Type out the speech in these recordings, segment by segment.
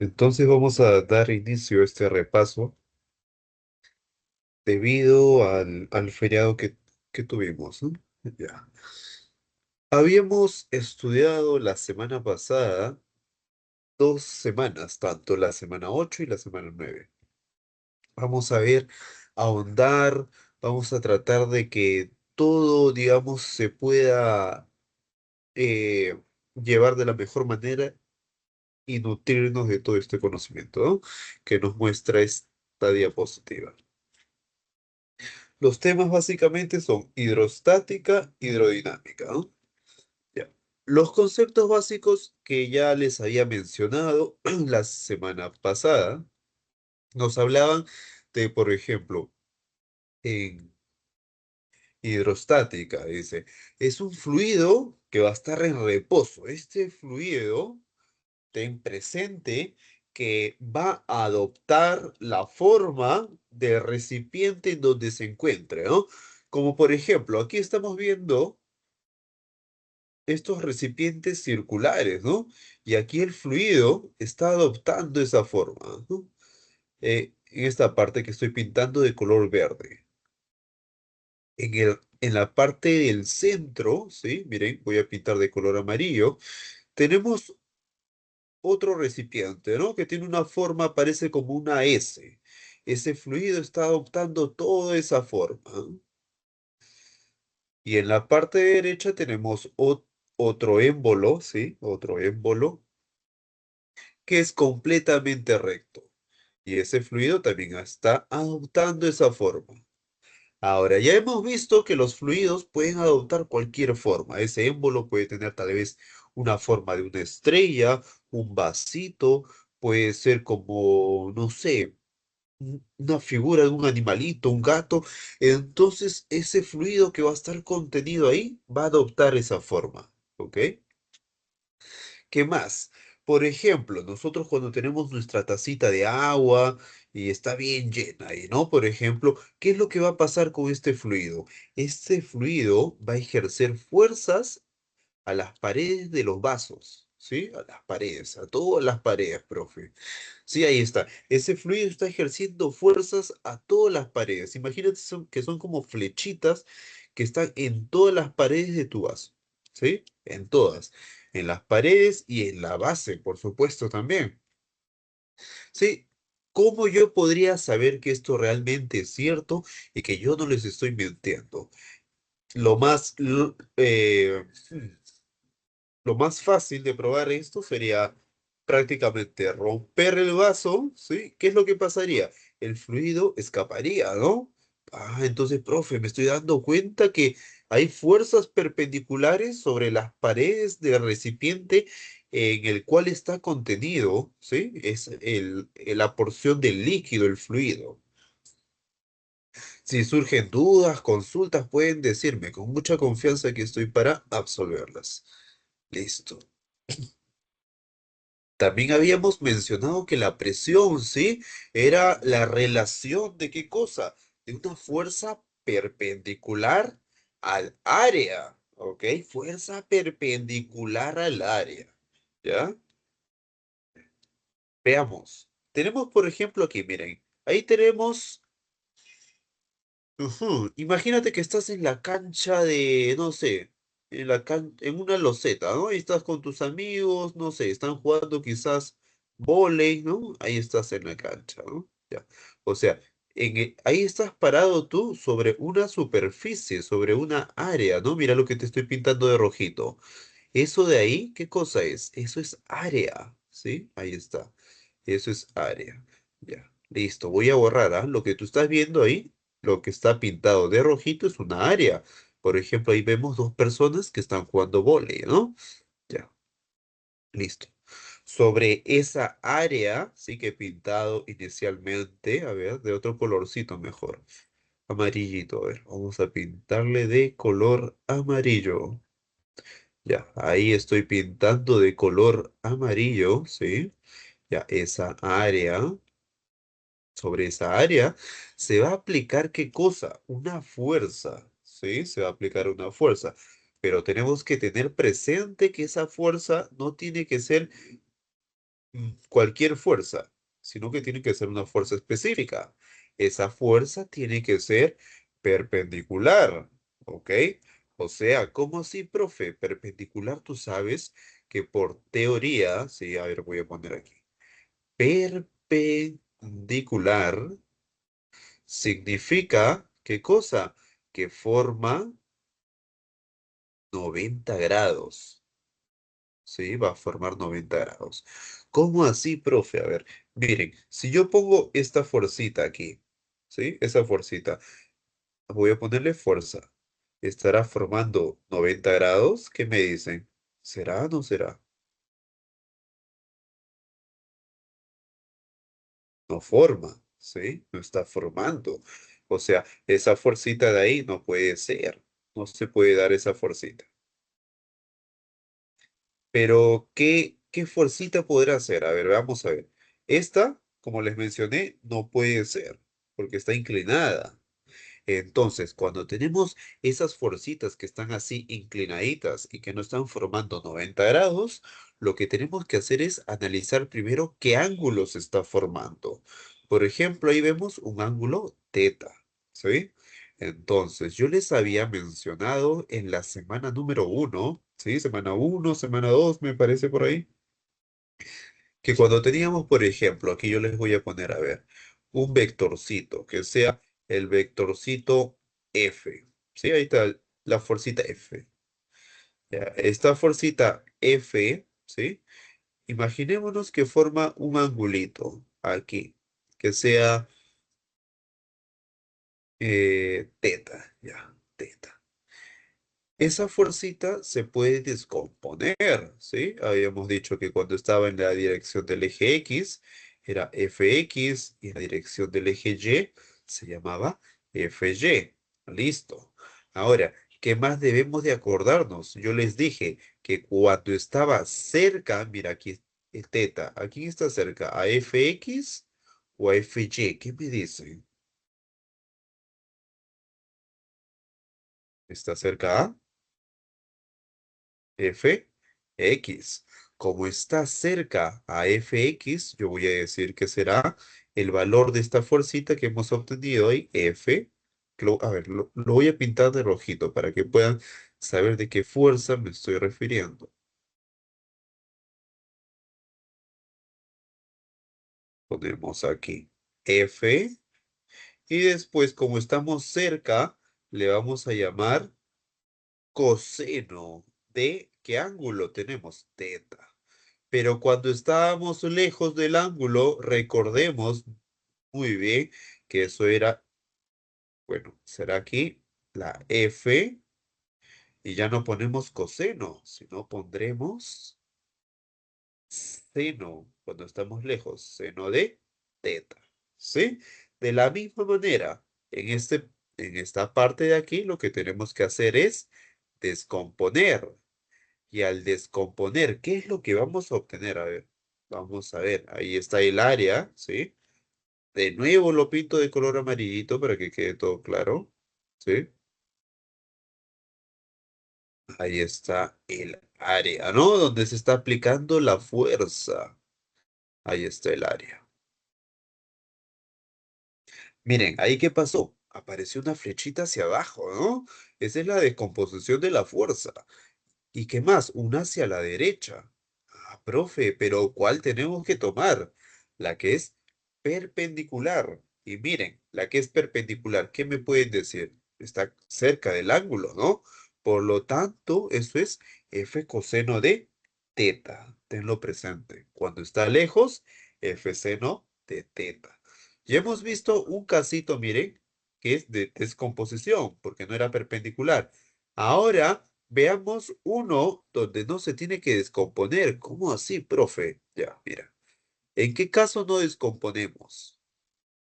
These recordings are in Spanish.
Entonces vamos a dar inicio a este repaso debido al feriado que tuvimos, ¿no? Ya. Habíamos estudiado la semana pasada 2 semanas, tanto la semana 8 y la semana 9. Vamos a ver, ahondar, vamos a tratar de que todo, digamos, se pueda eh, llevar de la mejor manera y nutrirnos de todo este conocimiento, ¿no? Que nos muestra esta diapositiva. Los temas básicamente son hidrostática, hidrodinámica, ¿no? Ya. Los conceptos básicos que ya les había mencionado la semana pasada nos hablaban de, por ejemplo, en hidrostática, dice, es un fluido que va a estar en reposo. Este fluido, ten presente que va a adoptar la forma del recipiente en donde se encuentre, ¿no? Como por ejemplo, aquí estamos viendo estos recipientes circulares, ¿no? Y aquí el fluido está adoptando esa forma, ¿no? En esta parte que estoy pintando de color verde. En la parte del centro, ¿sí? Miren, voy a pintar de color amarillo. Tenemos otro recipiente, ¿no? Que tiene una forma, parece como una S. Ese fluido está adoptando toda esa forma, ¿no? Y en la parte derecha tenemos otro émbolo, ¿sí? Otro émbolo que es completamente recto. Y ese fluido también está adoptando esa forma. Ahora, ya hemos visto que los fluidos pueden adoptar cualquier forma. Ese émbolo puede tener tal vez una forma de una estrella, un vasito, puede ser como, no sé, una figura de un animalito, un gato. Entonces, ese fluido que va a estar contenido ahí va a adoptar esa forma. ¿Ok? ¿Qué más? Por ejemplo, nosotros cuando tenemos nuestra tacita de agua y está bien llena ahí, ¿no? Por ejemplo, ¿qué es lo que va a pasar con este fluido? Este fluido va a ejercer fuerzas a las paredes de los vasos, ¿sí? A las paredes, a todas las paredes, profe. Sí, ahí está. Ese fluido está ejerciendo fuerzas a todas las paredes. Imagínate que son como flechitas que están en todas las paredes de tu vaso, ¿sí? En todas. En las paredes y en la base, por supuesto, también. ¿Sí? ¿Cómo yo podría saber que esto realmente es cierto y que yo no les estoy mintiendo? Lo más fácil de probar esto sería prácticamente romper el vaso, ¿sí? ¿Qué es lo que pasaría? El fluido escaparía, ¿no? Ah, entonces, profe, me estoy dando cuenta que hay fuerzas perpendiculares sobre las paredes del recipiente en el cual está contenido, ¿sí? Es la porción del líquido, el fluido. Si surgen dudas, consultas, pueden decirme con mucha confianza que estoy para absolverlas. Listo. También habíamos mencionado que la presión, ¿sí? Era la relación de qué cosa? De una fuerza perpendicular al área, ¿ok? Fuerza perpendicular al área, ¿ya? Veamos. Tenemos, por ejemplo, aquí, miren, ahí tenemos, imagínate que estás en la cancha de, no sé, en una loseta, ¿no? Y estás con tus amigos, no sé, están jugando quizás vóley, ¿no? Ahí estás en la cancha, ¿no? Ya. O sea, ahí estás parado tú sobre una superficie, sobre una área, ¿no? Mira lo que te estoy pintando de rojito. Eso de ahí, ¿qué cosa es? Eso es área, ¿sí? Ahí está. Eso es área. Ya, listo. Voy a borrar, ¿ah? Lo que tú estás viendo ahí, lo que está pintado de rojito es una área. Por ejemplo, ahí vemos dos personas que están jugando vóley, ¿no? Ya, listo. Sobre esa área, sí que he pintado inicialmente, a ver, de otro colorcito mejor. Amarillito, a ver, vamos a pintarle de color amarillo. Ya, ahí estoy pintando de color amarillo, ¿sí? Ya, sobre esa área, se va a aplicar ¿qué cosa? Una fuerza, ¿sí? Se va a aplicar una fuerza. Pero tenemos que tener presente que esa fuerza no tiene que ser cualquier fuerza, sino que tiene que ser una fuerza específica. Esa fuerza tiene que ser perpendicular, ¿ok? O sea, ¿cómo así, profe? Perpendicular, tú sabes que por teoría, sí, a ver, voy a poner aquí. Perpendicular significa, ¿qué cosa? Que forma 90 grados. Sí, va a formar 90 grados. ¿Cómo así, profe? A ver, miren, si yo pongo esta fuercita aquí, ¿sí? Esa fuercita, voy a ponerle fuerza. ¿Estará formando 90 grados? ¿Qué me dicen? ¿Será o no será? No forma, ¿sí? No está formando. O sea, esa fuercita de ahí no puede ser. No se puede dar esa fuercita. Pero, ¿qué fuercita podrá ser? A ver, vamos a ver. Esta, como les mencioné, no puede ser, porque está inclinada. Entonces, cuando tenemos esas fuercitas que están así inclinaditas y que no están formando 90 grados, lo que tenemos que hacer es analizar primero qué ángulo se está formando. Por ejemplo, ahí vemos un ángulo teta, ¿sí? Entonces, yo les había mencionado en la semana número uno, ¿sí? Semana uno, semana 2, me parece por ahí, que cuando teníamos, por ejemplo, aquí yo les voy a poner a ver, un vectorcito, que sea el vectorcito F, ¿sí? Ahí está la forcita F. Ya, esta forcita F, ¿sí? Imaginémonos que forma un angulito aquí, que sea teta, ya, teta. Esa fuercita se puede descomponer, ¿sí? Habíamos dicho que cuando estaba en la dirección del eje X era Fx y en la dirección del eje Y se llamaba Fy. Listo. Ahora, ¿qué más debemos de acordarnos? Yo les dije que cuando estaba cerca, mira aquí es teta, ¿a quién está cerca? ¿A Fx o a Fy? ¿Qué me dicen? ¿Está cerca a? Fx. Como está cerca a Fx, yo voy a decir que será el valor de esta fuercita que hemos obtenido hoy, F. A ver, lo voy a pintar de rojito para que puedan saber de qué fuerza me estoy refiriendo. Ponemos aquí F y después, como estamos cerca, le vamos a llamar coseno de ¿qué ángulo tenemos? Teta. Pero cuando estábamos lejos del ángulo, recordemos muy bien que eso era, bueno, será aquí la F y ya no ponemos coseno, sino pondremos seno cuando estamos lejos, seno de teta. ¿Sí? De la misma manera, en esta parte de aquí, lo que tenemos que hacer es descomponer. Y al descomponer, ¿qué es lo que vamos a obtener? A ver, vamos a ver, ahí está el área, ¿sí? De nuevo lo pinto de color amarillito para que quede todo claro, ¿sí? Ahí está el área, ¿no? Donde se está aplicando la fuerza. Ahí está el área. Miren, ahí qué pasó. Apareció una flechita hacia abajo, ¿no? Esa es la descomposición de la fuerza. ¿Y qué más? Una hacia la derecha. Ah, profe, pero ¿cuál tenemos que tomar? La que es perpendicular. Y miren, la que es perpendicular, ¿qué me pueden decir? Está cerca del ángulo, ¿no? Por lo tanto, eso es F coseno de teta. Tenlo presente. Cuando está lejos, F seno de teta. Ya hemos visto un casito, miren, que es de descomposición, porque no era perpendicular. Ahora veamos uno donde no se tiene que descomponer. ¿Cómo así, profe? Ya, mira. ¿En qué caso no descomponemos?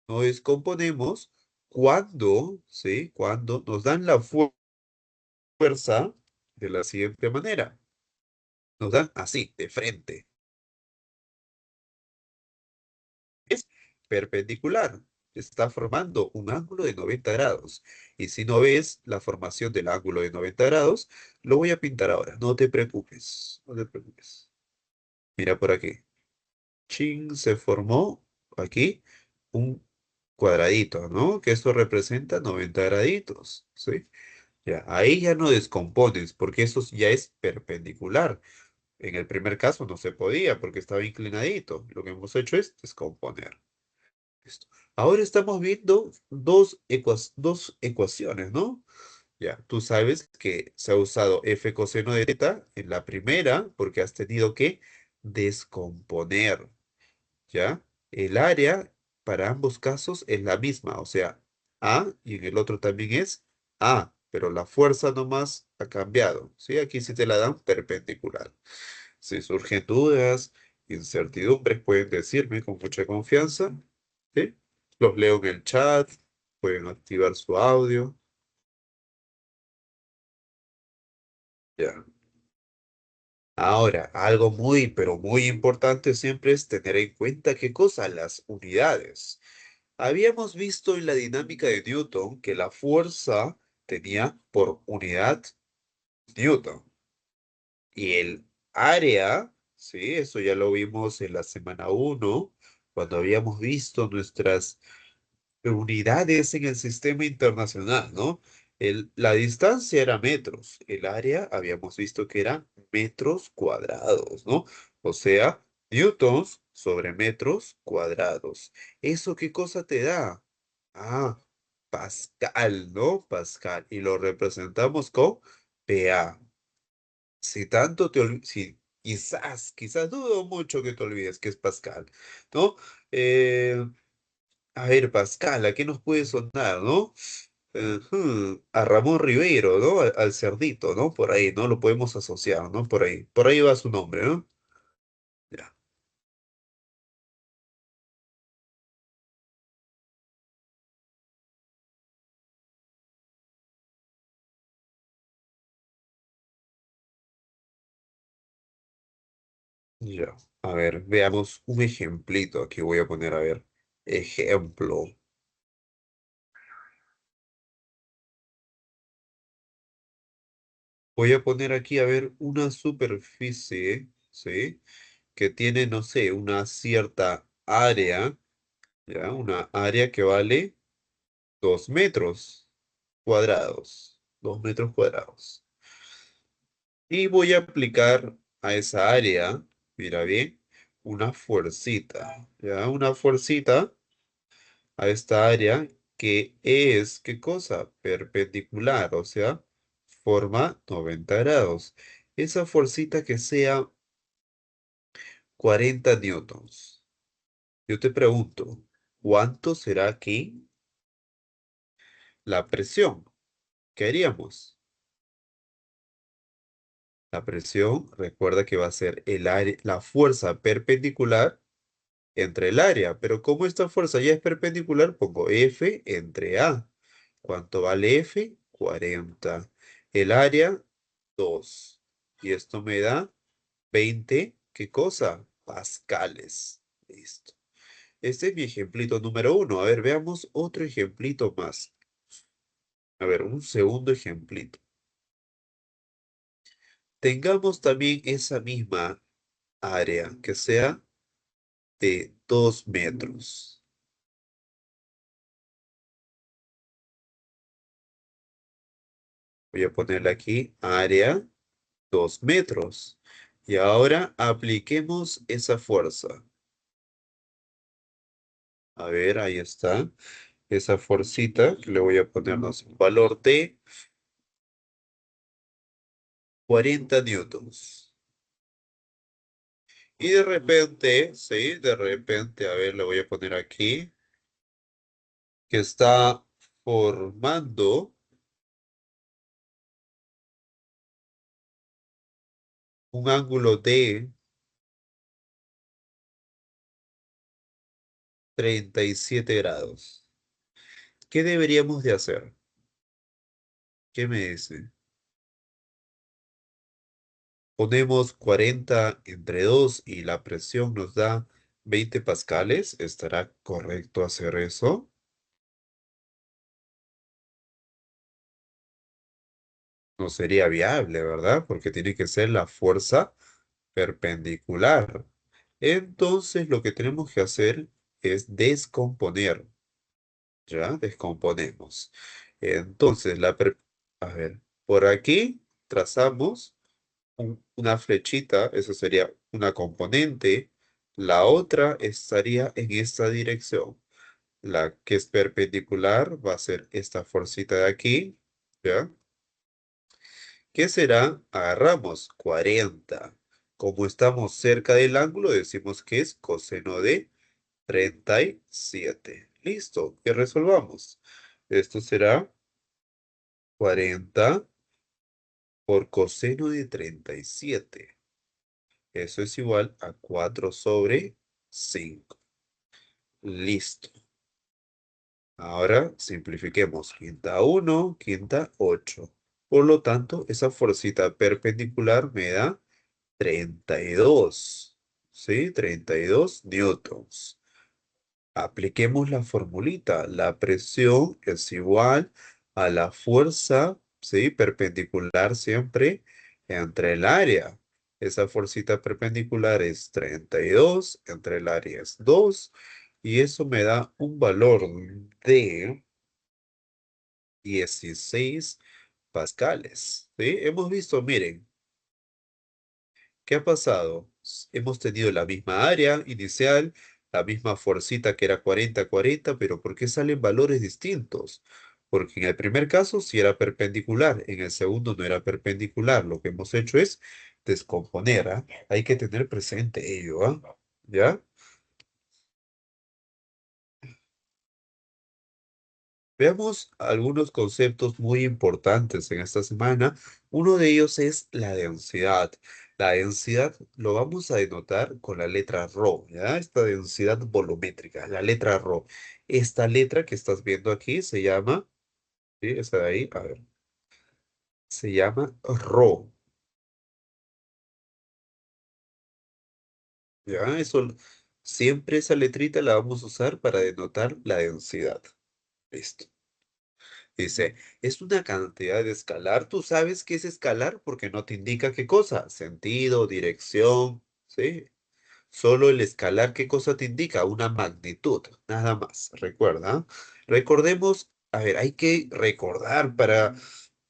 No descomponemos cuando, ¿sí? Cuando nos dan la fuerza de la siguiente manera. Nos dan así, de frente. Es perpendicular. Está formando un ángulo de 90 grados. Y si no ves la formación del ángulo de 90 grados, lo voy a pintar ahora. No te preocupes. No te preocupes. Mira por aquí. chin, se formó aquí un cuadradito, ¿no? Que esto representa 90 graditos, ¿sí? Ya, ahí ya no descompones, porque eso ya es perpendicular. En el primer caso no se podía porque estaba inclinadito. Lo que hemos hecho es descomponer. Listo. Ahora estamos viendo dos ecuaciones, ¿no? Ya, tú sabes que se ha usado f coseno de teta en la primera porque has tenido que descomponer, ¿ya? El área para ambos casos es la misma, o sea, A y en el otro también es A, pero la fuerza nomás ha cambiado, ¿sí? Aquí sí te la dan perpendicular. Si surgen dudas, incertidumbres, pueden decirme con mucha confianza, ¿sí? Los leo en el chat, pueden activar su audio, ya. Ahora, algo muy, pero muy importante siempre es tener en cuenta qué cosa, las unidades. Habíamos visto en la dinámica de Newton que la fuerza tenía por unidad Newton y el área, sí, eso ya lo vimos en la semana uno cuando habíamos visto nuestras unidades en el sistema internacional, ¿no? La distancia era metros, el área habíamos visto que era metros cuadrados, ¿no? O sea, newtons sobre metros cuadrados. ¿Eso qué cosa te da? Ah, Pascal, ¿no? Pascal. Y lo representamos con PA. Si tanto si quizás dudo mucho que te olvides que es Pascal, ¿no? Eh, a ver, Pascal, ¿a qué nos puede sonar, no? A Ramón Rivero, ¿no? Al cerdito, ¿no? Por ahí, ¿no? Lo podemos asociar, ¿no? Por ahí va su nombre, ¿no? Ya, ya. A ver, veamos un ejemplito. Aquí voy a poner, a ver, ejemplo. Voy a poner aquí, a ver, una superficie, ¿sí? Que tiene, no sé, una cierta área, ¿ya? Una área que vale 2 metros cuadrados. 2 metros cuadrados. Y voy a aplicar a esa área, mira bien, una fuercita, ¿ya? Una fuercita a esta área que es, ¿qué cosa? Perpendicular, o sea, forma 90 grados. Esa fuercita que sea 40 newtons. Yo te pregunto, ¿cuánto será aquí la presión? ¿Qué haríamos? La presión, recuerda que va a ser el área, la fuerza perpendicular entre el área, pero como esta fuerza ya es perpendicular, pongo F entre A. ¿Cuánto vale F? 40. El área, 2. Y esto me da 20, ¿qué cosa? Pascales. Listo. Este es mi ejemplito número uno. A ver, veamos otro ejemplito más. A ver, un segundo ejemplito. Tengamos también esa misma área, que sea de 2 metros. Voy a ponerle aquí área 2 metros. Y ahora apliquemos esa fuerza. A ver, ahí está. Esa fuercita que le voy a ponernos un valor de 40 newtons. Y de repente, sí, de repente, a ver, le voy a poner aquí que está formando un ángulo de 37 grados. ¿Qué deberíamos de hacer? ¿Qué me dice? Ponemos 40 entre 2 y la presión nos da 20 pascales. ¿Estará correcto hacer eso? No sería viable, ¿verdad? Porque tiene que ser la fuerza perpendicular. Entonces lo que tenemos que hacer es descomponer, ¿ya? Descomponemos. Entonces, a ver, por aquí trazamos una flechita, eso sería una componente. La otra estaría en esta dirección. La que es perpendicular va a ser esta forcita de aquí, ¿ya? ¿Qué será? Agarramos 40. Como estamos cerca del ángulo, decimos que es coseno de 37. Listo, y resolvamos. Esto será 40 por coseno de 37. Eso es igual a 4 sobre 5. Listo. Ahora simplifiquemos. Quinta uno, quinta 8. Por lo tanto, esa forcita perpendicular me da 32. ¿Sí? 32 newtons. Apliquemos la formulita. La presión es igual a la fuerza, ¿sí? Perpendicular siempre entre el área. Esa forcita perpendicular es 32, entre el área es 2, y eso me da un valor de 16 pascales. ¿Sí? Hemos visto, miren, ¿qué ha pasado? Hemos tenido la misma área inicial, la misma forcita que era 40-40, pero ¿por qué salen valores distintos? Porque en el primer caso sí era perpendicular, en el segundo no era perpendicular. Lo que hemos hecho es descomponer, ¿ah? Hay que tener presente ello, ¿ah? ¿Ya? Veamos algunos conceptos muy importantes en esta semana. Uno de ellos es la densidad. La densidad lo vamos a denotar con la letra ρ, ¿ya? Esta densidad volumétrica, la letra ρ. Esta letra que estás viendo aquí se llama, ¿sí? Esta de ahí, a ver, se llama ρ, ¿ya? Siempre esa letrita la vamos a usar para denotar la densidad. Listo. Dice, es una cantidad de escalar. Tú sabes qué es escalar porque no te indica qué cosa. Sentido, dirección, ¿sí? Solo el escalar, ¿qué cosa te indica? Una magnitud, nada más. Recuerda. Recordemos, a ver, hay que recordar para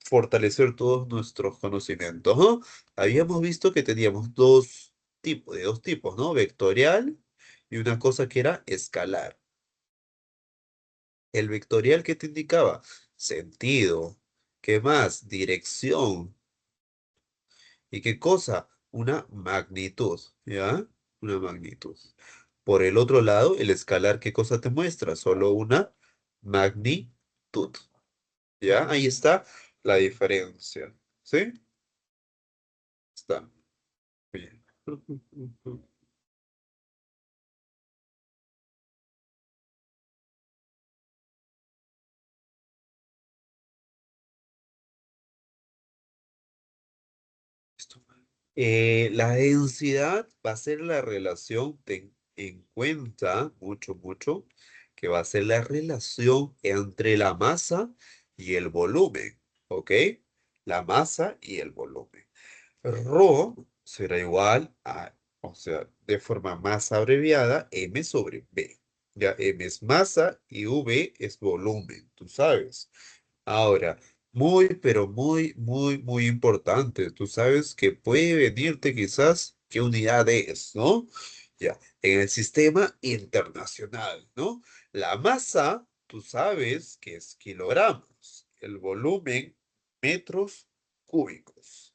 fortalecer todos nuestros conocimientos, ¿no? Habíamos visto que teníamos dos tipos, ¿no? Vectorial y una cosa que era escalar. El vectorial que te indicaba sentido, ¿qué más? Dirección. ¿Y qué cosa? Una magnitud, ¿ya? Una magnitud. Por el otro lado, el escalar, ¿qué cosa te muestra? Solo una magnitud, ¿ya? Ahí está la diferencia, ¿sí? Está bien. Listo. La densidad va a ser la relación, ten en cuenta mucho, mucho, que va a ser la relación entre la masa y el volumen, ¿ok? La masa y el volumen. Rho será igual a, o sea, de forma más abreviada, m sobre v. Ya m es masa y v es volumen, tú sabes. Ahora, muy, pero muy, muy, muy importante. Tú sabes que puede venirte quizás qué unidad es, ¿no? Ya, en el sistema internacional, ¿no? La masa, tú sabes que es kilogramos. El volumen, metros cúbicos.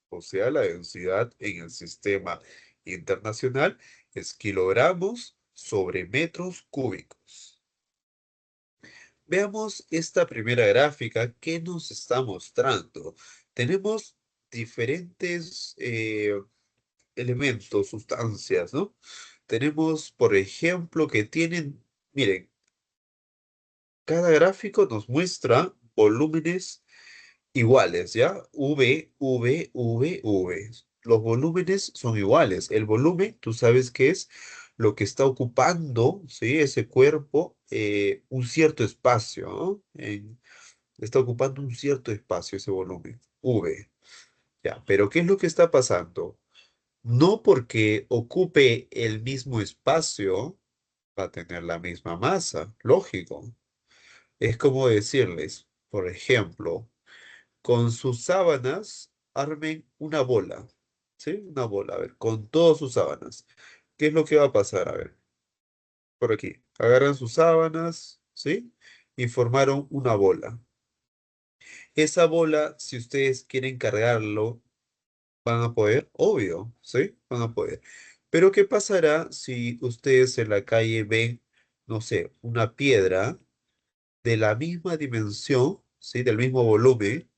O sea, la densidad en el sistema internacional es kilogramos sobre metros cúbicos. Veamos esta primera gráfica que nos está mostrando. Tenemos diferentes elementos, sustancias, ¿no? Tenemos, por ejemplo, que tienen, miren, cada gráfico nos muestra volúmenes iguales, ¿ya? V. Los volúmenes son iguales. El volumen, tú sabes que es lo que está ocupando, ¿sí? Ese cuerpo, un cierto espacio, ¿no? Está ocupando un cierto espacio ese volumen, V. Ya, pero ¿qué es lo que está pasando? No porque ocupe el mismo espacio, va a tener la misma masa, lógico. Es como decirles, por ejemplo, con sus sábanas armen una bola, ¿sí? Una bola, a ver, con todas sus sábanas. ¿Qué es lo que va a pasar? A ver, por aquí. Agarran sus sábanas, ¿sí? Y formaron una bola. Esa bola, si ustedes quieren cargarlo, van a poder, obvio, ¿sí? Van a poder. Pero ¿qué pasará si ustedes en la calle ven, no sé, una piedra de la misma dimensión, ¿sí? Del mismo volumen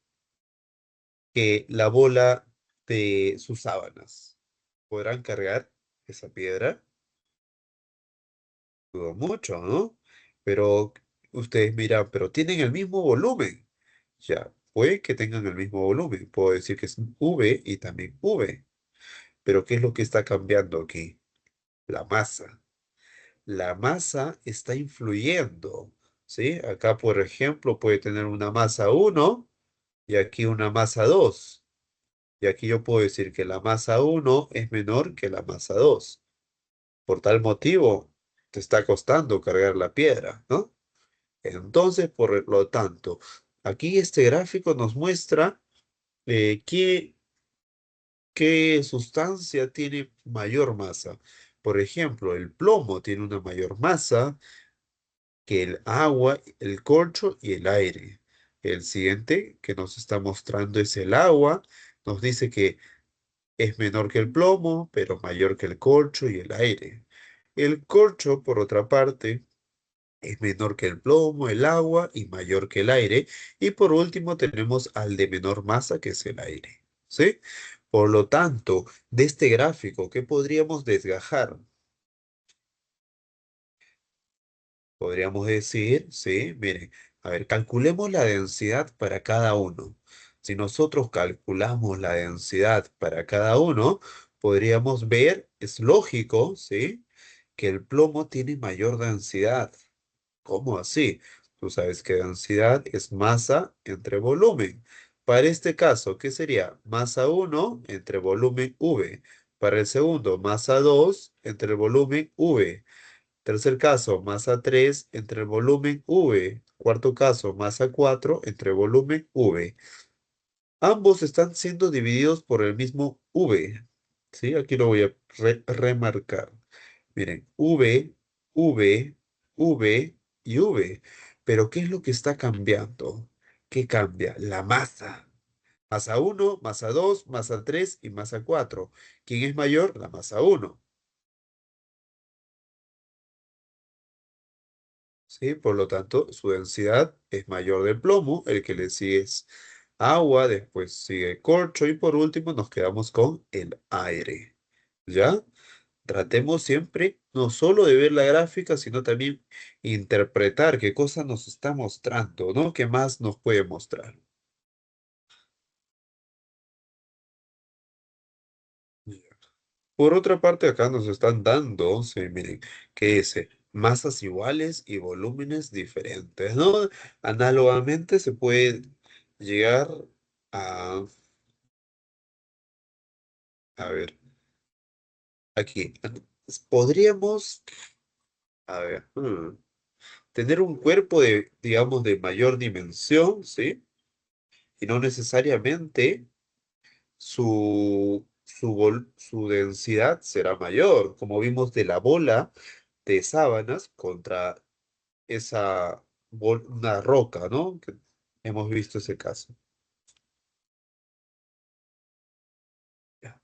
que la bola de sus sábanas? ¿Podrán cargar esa piedra? Dudo mucho, ¿no? Pero ustedes miran, pero tienen el mismo volumen. Ya, puede que tengan el mismo volumen. Puedo decir que es V y también V. Pero ¿qué es lo que está cambiando aquí? La masa. La masa está influyendo, ¿sí? Acá, por ejemplo, puede tener una masa uno y aquí una masa 2. Y aquí yo puedo decir que la masa uno es menor que la masa 2. Por tal motivo, te está costando cargar la piedra, ¿no? Entonces, por lo tanto, aquí este gráfico nos muestra qué sustancia tiene mayor masa. Por ejemplo, el plomo tiene una mayor masa que el agua, el corcho y el aire. El siguiente que nos está mostrando es el agua. Nos dice que es menor que el plomo, pero mayor que el corcho y el aire. El corcho, por otra parte, es menor que el plomo, el agua y mayor que el aire. Y por último tenemos al de menor masa, que es el aire. ¿Sí? Por lo tanto, de este gráfico, ¿qué podríamos desgajar? Podríamos decir, sí, miren, a ver, calculemos la densidad para cada uno. Si nosotros calculamos la densidad para cada uno, podríamos ver, es lógico, ¿sí? Que el plomo tiene mayor densidad. ¿Cómo así? Tú sabes que densidad es masa entre volumen. Para este caso, ¿qué sería? Masa uno entre volumen V. Para el segundo, masa 2 entre volumen V. Tercer caso, masa 3 entre el volumen V. Cuarto caso, masa 4 entre volumen V. Ambos están siendo divididos por el mismo V. ¿Sí? Aquí lo voy a remarcar. Miren, V, V, V y V. Pero ¿qué es lo que está cambiando? ¿Qué cambia? La masa. Masa uno, masa 2, masa 3 y masa 4. ¿Quién es mayor? La masa uno. ¿Sí? Por lo tanto, su densidad es mayor del plomo, el que le sigue es agua, después sigue corcho y por último nos quedamos con el aire. ¿Ya? Tratemos siempre no solo de ver la gráfica, sino también interpretar qué cosa nos está mostrando, ¿no? ¿Qué más nos puede mostrar? Ya. Por otra parte, acá nos están dando, sí, miren, que dice masas iguales y volúmenes diferentes, ¿no? Análogamente se puede llegar a, a ver, aquí, podríamos, a ver, tener un cuerpo de, digamos, de mayor dimensión, ¿sí? Y no necesariamente su densidad será mayor, como vimos de la bola de sábanas contra esa una roca, ¿no? Que hemos visto ese caso.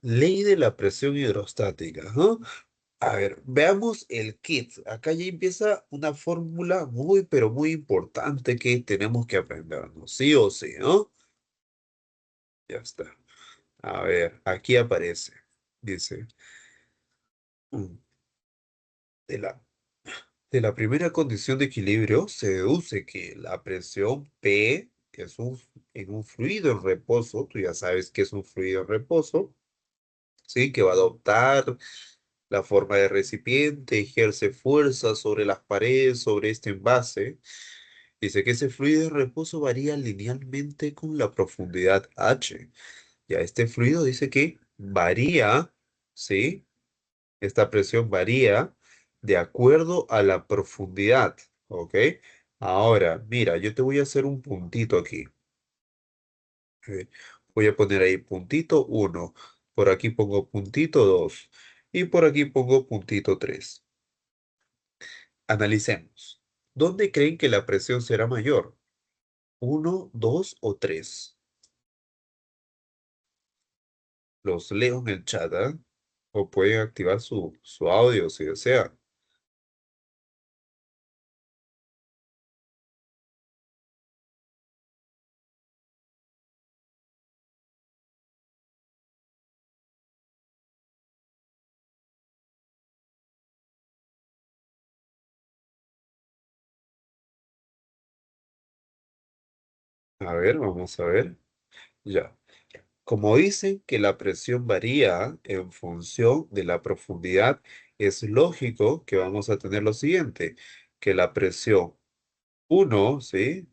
Ley de la presión hidrostática, ¿no? A ver, veamos el kit. Acá ya empieza una fórmula muy, pero muy importante que tenemos que aprendernos, sí o sí, ¿no? Ya está. A ver, aquí aparece. Dice, mm, de la primera condición de equilibrio se deduce que la presión P, que es en un fluido en reposo, tú ya sabes que es un fluido en reposo, ¿sí? Que va a adoptar la forma de recipiente, ejerce fuerza sobre las paredes, sobre este envase. Dice que ese fluido en reposo varía linealmente con la profundidad H. Ya este fluido dice que varía, ¿sí? Esta presión varía de acuerdo a la profundidad, ¿ok? Ahora, mira, yo te voy a hacer un puntito aquí. Eh, Voy a poner ahí puntito uno. Por aquí pongo puntito 2. Y por aquí pongo puntito 3. Analicemos. ¿Dónde creen que la presión será mayor? ¿Uno, 2 o 3? Los leo en el chat, ¿ah? O pueden activar su audio si desean. A ver, vamos a ver. Ya. Como dicen que la presión varía en función de la profundidad, es lógico que vamos a tener lo siguiente, que la presión uno, ¿sí?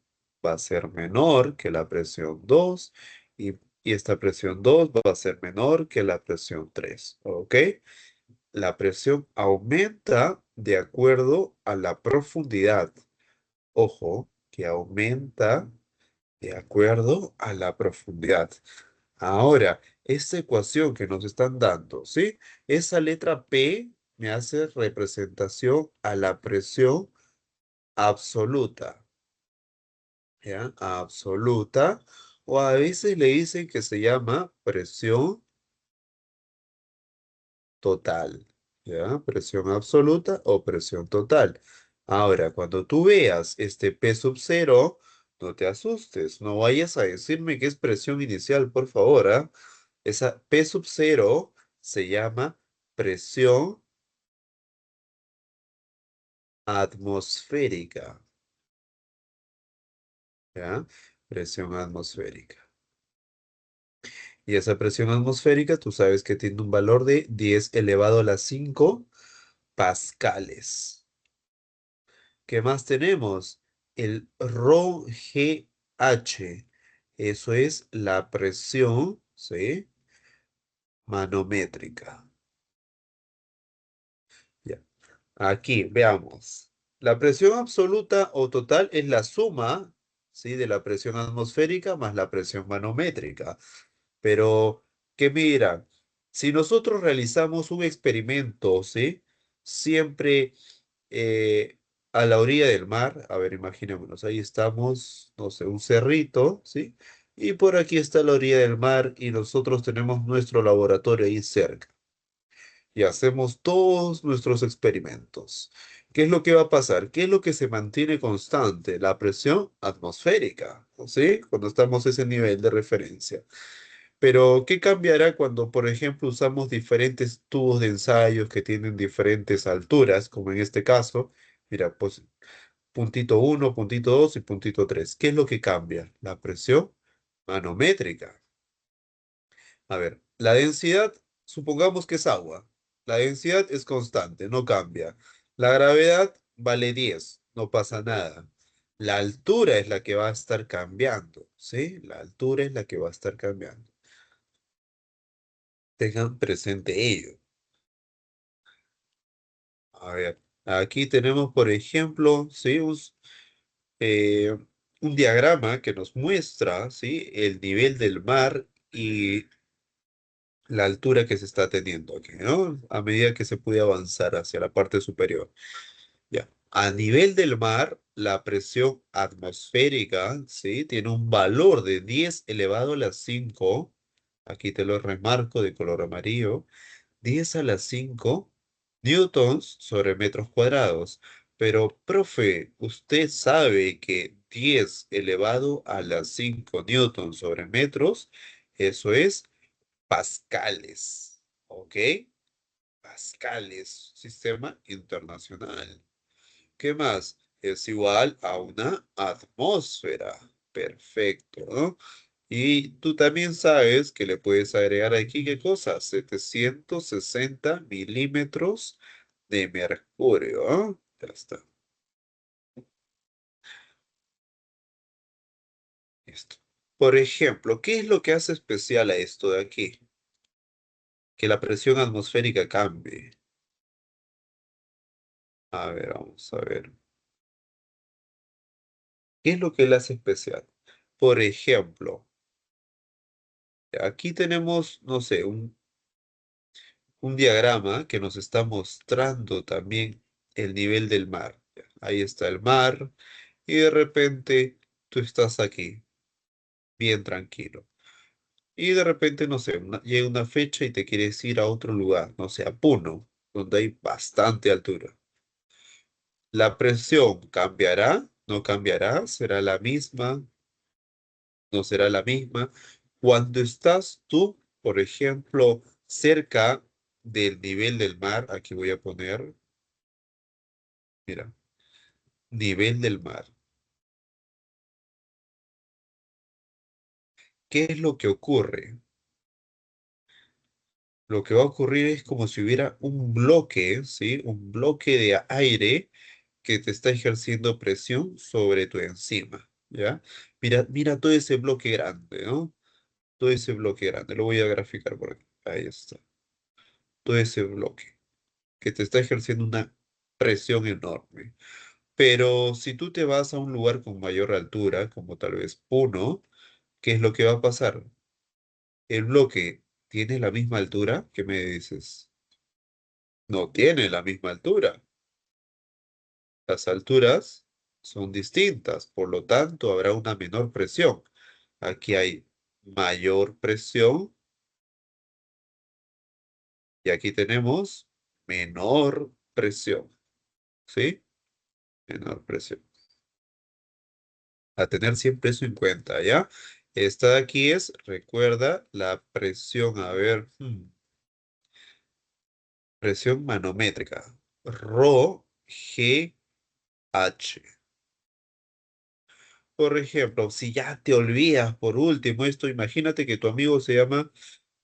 Va a ser menor que la presión 2 y esta presión 2 va a ser menor que la presión 3, ¿ok? La presión aumenta de acuerdo a la profundidad. Ojo, que aumenta de acuerdo a la profundidad. Ahora, esta ecuación que nos están dando, ¿sí? Esa letra P me hace representación a la presión absoluta, ¿ya? Absoluta. O a veces le dicen que se llama presión total, ¿ya? Presión absoluta o presión total. Ahora, cuando tú veas este P sub cero, no te asustes, no vayas a decirme que es presión inicial, por favor, ¿ah? Esa P sub cero se llama presión atmosférica, ¿ya? Presión atmosférica. Y esa presión atmosférica, tú sabes que tiene un valor de 10 elevado a la 5 pascales. ¿Qué más tenemos? El ρGH. Eso es la presión, ¿sí? Manométrica. Ya. Aquí, veamos. La presión absoluta o total es la suma, ¿sí? De la presión atmosférica más la presión manométrica. Pero, ¿qué mira? Si nosotros realizamos un experimento, ¿sí? Siempre a la orilla del mar, a ver, imaginémonos, ahí estamos, no sé, un cerrito, ¿sí? Y por aquí está la orilla del mar y nosotros tenemos nuestro laboratorio ahí cerca y hacemos todos nuestros experimentos. ¿Qué es lo que va a pasar? ¿Qué es lo que se mantiene constante? La presión atmosférica, ¿sí? Cuando estamos a ese nivel de referencia. Pero, ¿qué cambiará cuando, por ejemplo, usamos diferentes tubos de ensayos que tienen diferentes alturas, como en este caso? Mira, pues puntito uno, puntito 2 y puntito 3. ¿Qué es lo que cambia? La presión manométrica. A ver, la densidad, supongamos que es agua. La densidad es constante, no cambia. La gravedad vale 10, no pasa nada. La altura es la que va a estar cambiando, ¿sí? La altura es la que va a estar cambiando. Tengan presente ello. A ver, aquí tenemos, por ejemplo, ¿sí? Eh, un diagrama que nos muestra, ¿sí? El nivel del mar y la altura que se está teniendo aquí, ¿no? A medida que se puede avanzar hacia la parte superior. Ya. A nivel del mar, la presión atmosférica, ¿sí? Tiene un valor de 10 elevado a la 5. Aquí te lo remarco de color amarillo. 10 a la 5 newtons sobre metros cuadrados. Pero, profe, usted sabe que 10 elevado a la 5 newtons sobre metros, eso es pascales. ¿Ok? Pascales, sistema internacional. ¿Qué más? Es igual a una atmósfera. Perfecto, ¿no? Y tú también sabes que le puedes agregar aquí, ¿qué cosa? 760 milímetros de mercurio, ¿ah? Ya está. Listo. Por ejemplo, ¿qué es lo que hace especial a esto de aquí? que la presión atmosférica cambie. A ver, vamos a ver. ¿Qué es lo que la hace especial? Por ejemplo, aquí tenemos, no sé, un diagrama que nos está mostrando también el nivel del mar. Ya, ahí está el mar y de repente tú estás aquí, bien tranquilo. Y de repente, no sé, llega una fecha y te quieres ir a otro lugar, no sé, a Puno, donde hay bastante altura. ¿La presión cambiará? ¿No cambiará? ¿Será la misma? ¿No será la misma? Cuando estás tú, por ejemplo, cerca del nivel del mar, aquí voy a poner, mira, nivel del mar. ¿Qué es lo que ocurre? Lo que va a ocurrir es como si hubiera un bloque, ¿sí? Un bloque de aire que te está ejerciendo presión sobre tu enzima, ¿ya? Mira, mira todo ese bloque grande, ¿no? Todo ese bloque grande. Lo voy a graficar por aquí. Ahí está. Todo ese bloque que te está ejerciendo una presión enorme. Pero si tú te vas a un lugar con mayor altura, como tal vez Puno, ¿qué es lo que va a pasar? El bloque tiene la misma altura, ¿qué me dices? No tiene la misma altura. Las alturas son distintas, por lo tanto habrá una menor presión. Aquí hay mayor presión y aquí tenemos menor presión, ¿sí? Menor presión. A tener siempre eso en cuenta, ¿ya? Esta de aquí es, recuerda, la presión, a ver, presión manométrica. Rho G H. Por ejemplo, si ya te olvidas por último esto, imagínate que tu amigo se llama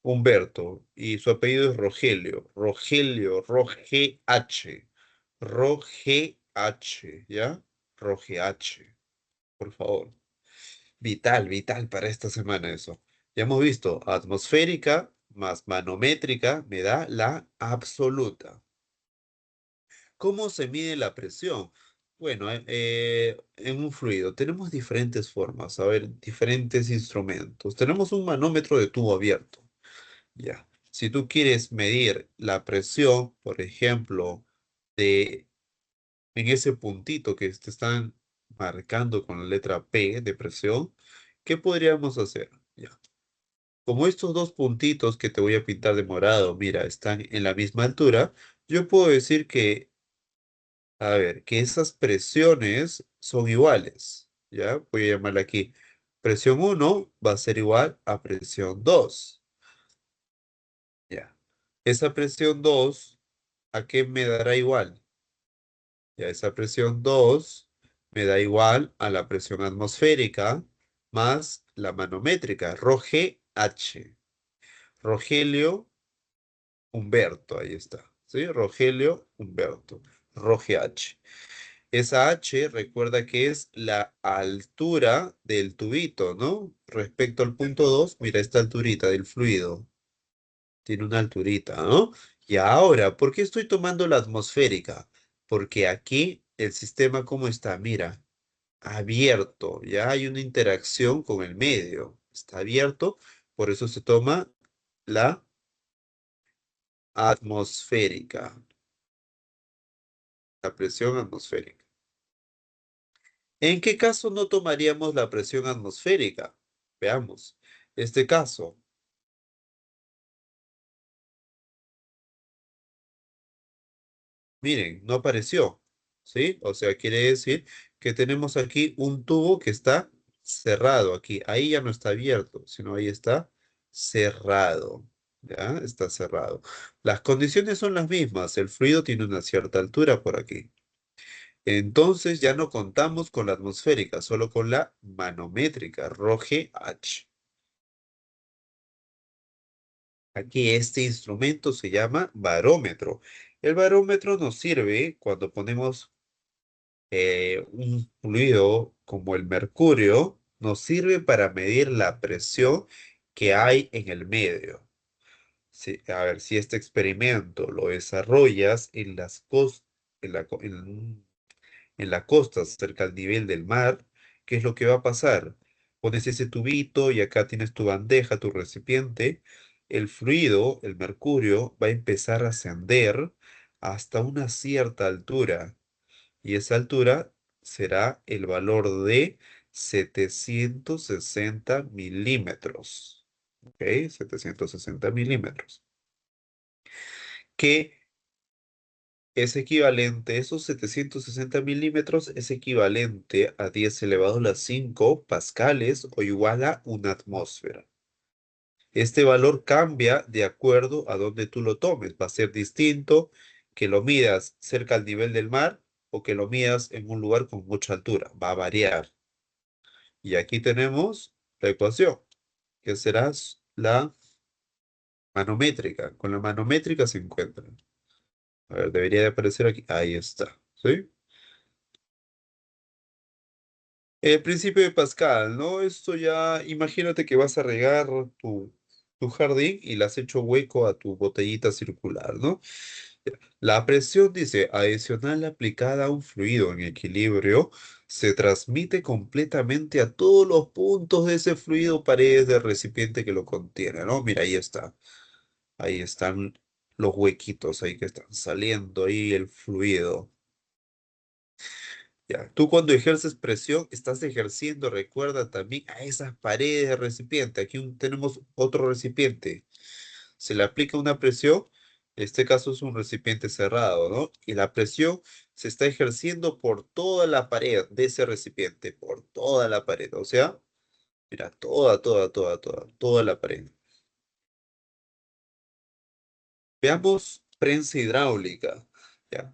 Humberto y su apellido es Rogelio. Rogelio, Roge-H. Roge-H, ¿ya? Roge-H, por favor. Vital, vital para esta semana eso. Ya hemos visto, atmosférica más manométrica me da la absoluta. ¿Cómo se mide la presión? Bueno, en un fluido tenemos diferentes formas, a ver, diferentes instrumentos. Tenemos un manómetro de tubo abierto. Ya. Si tú quieres medir la presión, por ejemplo, de en ese puntito que te están marcando con la letra P de presión, ¿qué podríamos hacer? Ya. Como estos dos puntitos que te voy a pintar de morado, mira, están en la misma altura, yo puedo decir que, a ver, que esas presiones son iguales. ¿Ya? Voy a llamarla aquí. Presión uno va a ser igual a presión 2. Ya. Esa presión 2, ¿a qué me dará igual? Ya, esa presión 2 me da igual a la presión atmosférica más la manométrica, H. Rogelio Humberto, ahí está. ¿Sí? Rogelio Humberto, H. Esa H, recuerda que es la altura del tubito, ¿no? Respecto al punto 2, mira esta alturita del fluido. Tiene una alturita, ¿no? Y ahora, ¿por qué estoy tomando la atmosférica? Porque aquí el sistema, ¿cómo está? Mira, abierto, ya hay una interacción con el medio. Está abierto, por eso se toma la atmosférica, la presión atmosférica. ¿En qué caso no tomaríamos la presión atmosférica? Veamos. Este caso, miren, no apareció, ¿sí? O sea, quiere decir que tenemos aquí un tubo que está cerrado aquí. Ahí ya no está abierto, sino ahí está cerrado. ¿Ya? Está cerrado. Las condiciones son las mismas. El fluido tiene una cierta altura por aquí. Entonces ya no contamos con la atmosférica, solo con la manométrica, H. Aquí este instrumento se llama barómetro. El barómetro nos sirve cuando ponemos un fluido como el mercurio, nos sirve para medir la presión que hay en el medio. Sí, a ver, si este experimento lo desarrollas en la costa, cerca al nivel del mar, ¿qué es lo que va a pasar? Pones ese tubito y acá tienes tu bandeja, tu recipiente. El fluido, el mercurio, va a empezar a ascender hasta una cierta altura. Y esa altura será el valor de 760 milímetros. ¿Ok? 760 milímetros. Que es equivalente, esos 760 milímetros es equivalente a 10 elevado a las 5 pascales o igual a una atmósfera. Este valor cambia de acuerdo a donde tú lo tomes. Va a ser distinto que lo midas cerca al nivel del mar o que lo midas en un lugar con mucha altura. Va a variar. Y aquí tenemos la ecuación, que será la manométrica. Con la manométrica se encuentra. A ver, debería de aparecer aquí. Ahí está. ¿Sí? El principio de Pascal, ¿no? Esto ya, imagínate que vas a regar tu jardín y le has hecho hueco a tu botellita circular, ¿no? La presión, dice, adicional aplicada a un fluido en equilibrio, se transmite completamente a todos los puntos de ese fluido, paredes del recipiente que lo contiene, ¿no? Mira, ahí está. Ahí están los huequitos ahí que están saliendo ahí el fluido. Ya, tú cuando ejerces presión, estás ejerciendo, recuerda también a esas paredes de recipiente. Aquí tenemos otro recipiente. Se le aplica una presión, en este caso es un recipiente cerrado, ¿no? Y la presión se está ejerciendo por toda la pared de ese recipiente, por toda la pared. O sea, mira, toda la pared. Veamos prensa hidráulica. Ya,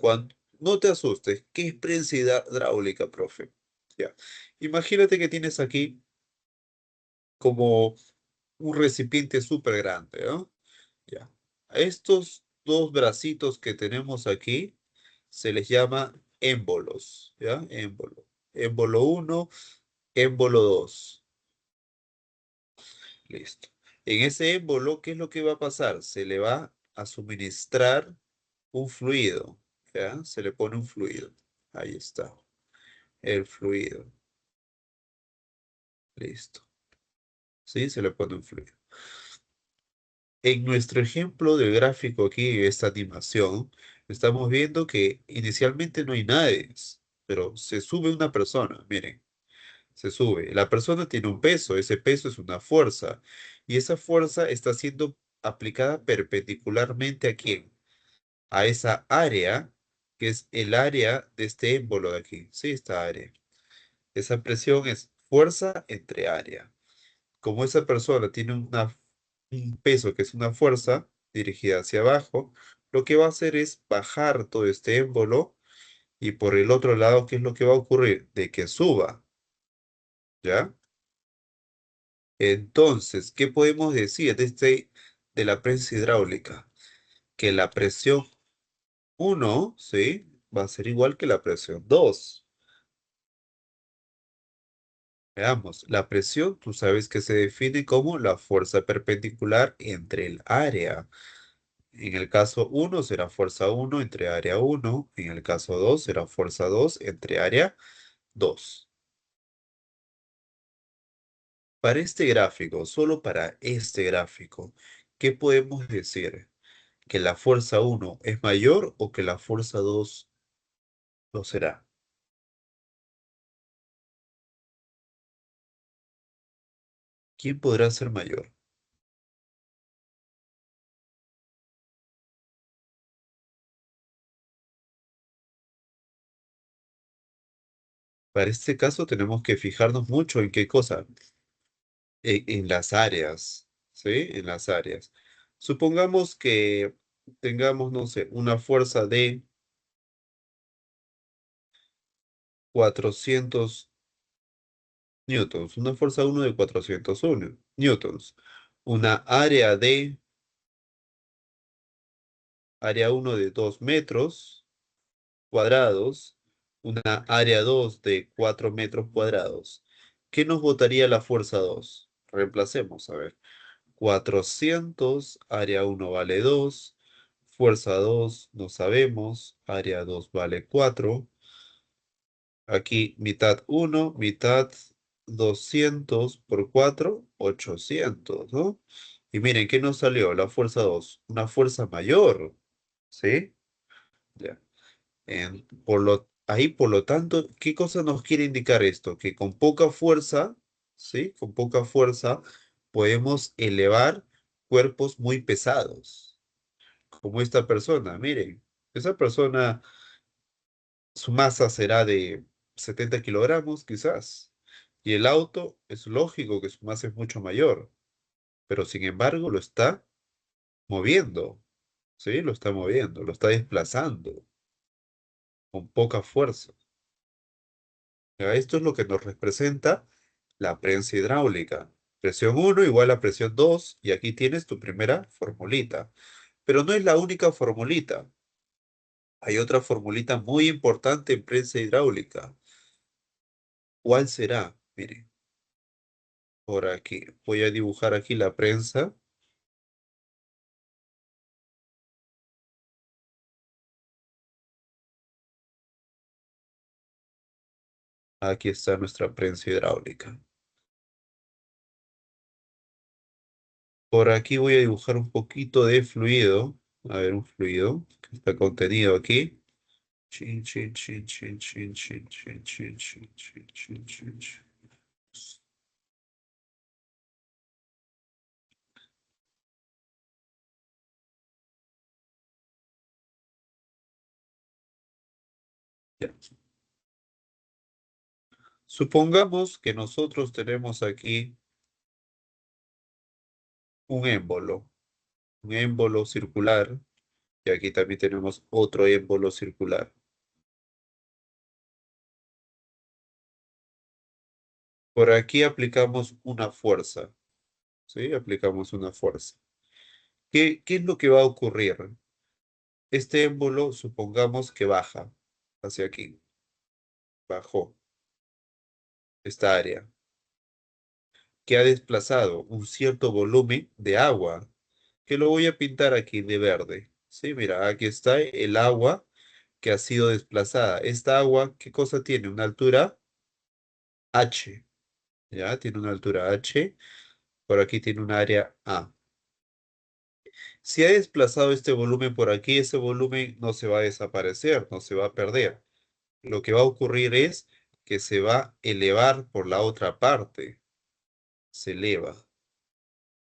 no te asustes, ¿qué es prensa hidráulica, profe? Ya, imagínate que tienes aquí como un recipiente súper grande, ¿no? Ya. A estos dos bracitos que tenemos aquí se les llama émbolos, ¿ya? Émbolo. Émbolo uno, émbolo 2. Listo. En ese émbolo, ¿qué es lo que va a pasar? Se le va a suministrar un fluido, ¿ya? Se le pone un fluido. Ahí está, el fluido. Listo. ¿Sí? Se le pone un fluido. En nuestro ejemplo del gráfico aquí, esta animación, estamos viendo que inicialmente no hay nadie, pero se sube una persona, miren, se sube. La persona tiene un peso, ese peso es una fuerza, y esa fuerza está siendo aplicada perpendicularmente ¿a quién? A esa área, que es el área de este émbolo de aquí, sí, esta área. Esa presión es fuerza entre área. Como esa persona tiene un peso que es una fuerza dirigida hacia abajo, lo que va a hacer es bajar todo este émbolo y por el otro lado, ¿qué es lo que va a ocurrir? De que suba, ¿ya? Entonces, ¿qué podemos decir de la prensa hidráulica? Que la presión uno, ¿sí? Va a ser igual que la presión 2. Veamos, la presión, tú sabes que se define como la fuerza perpendicular entre el área. En el caso uno será fuerza uno entre área uno. En el caso 2 será fuerza 2 entre área 2. Para este gráfico, solo para este gráfico, ¿qué podemos decir? ¿Que la fuerza uno es mayor o que la fuerza 2 lo será? ¿Quién podrá ser mayor? Para este caso tenemos que fijarnos mucho en qué cosa, en las áreas, ¿sí? En las áreas. Supongamos que tengamos, no sé, una fuerza de 400 newtons, una fuerza uno de 401 newtons, una área uno de 2 metros cuadrados, una área 2 de 4 metros cuadrados. ¿Qué nos botaría la fuerza 2? Reemplacemos, a ver. 400, área uno vale 2, fuerza 2 no sabemos, área 2 vale 4. Aquí mitad uno, mitad 200 por 4, 800, ¿no? Y miren, ¿qué nos salió? La fuerza 2, una fuerza mayor, ¿sí? Ya. Ahí, por lo tanto, ¿qué cosa nos quiere indicar esto? Que con poca fuerza, ¿sí? Con poca fuerza podemos elevar cuerpos muy pesados, como esta persona. Miren, esa persona, su masa será de 70 kilogramos, quizás. Y el auto, es lógico que su masa es mucho mayor, pero sin embargo lo está moviendo, ¿sí? Lo está moviendo, lo está desplazando con poca fuerza. Ya, esto es lo que nos representa la prensa hidráulica. Presión uno igual a presión 2 y aquí tienes tu primera formulita. Pero no es la única formulita. Hay otra formulita muy importante en prensa hidráulica. ¿Cuál será? Miren, por aquí. Voy a dibujar aquí la prensa. Aquí está nuestra prensa hidráulica. Por aquí voy a dibujar un poquito de fluido. A ver, un fluido que está contenido aquí. Chin, chin, chin, chin, chin, chin, chin, chin, chin, chin, chin, chin, chin. Ya. Supongamos que nosotros tenemos aquí un émbolo circular, y aquí también tenemos otro émbolo circular. Por aquí aplicamos una fuerza, ¿sí? Aplicamos una fuerza. ¿Qué es lo que va a ocurrir? Este émbolo, supongamos que baja hacia aquí, bajó esta área, que ha desplazado un cierto volumen de agua, que lo voy a pintar aquí de verde. Sí, mira, aquí está el agua que ha sido desplazada. Esta agua, ¿qué cosa tiene? Una altura H, ¿ya? Tiene una altura H, por aquí tiene un área A. Si ha desplazado este volumen por aquí, ese volumen no se va a desaparecer, no se va a perder. Lo que va a ocurrir es que se va a elevar por la otra parte. Se eleva,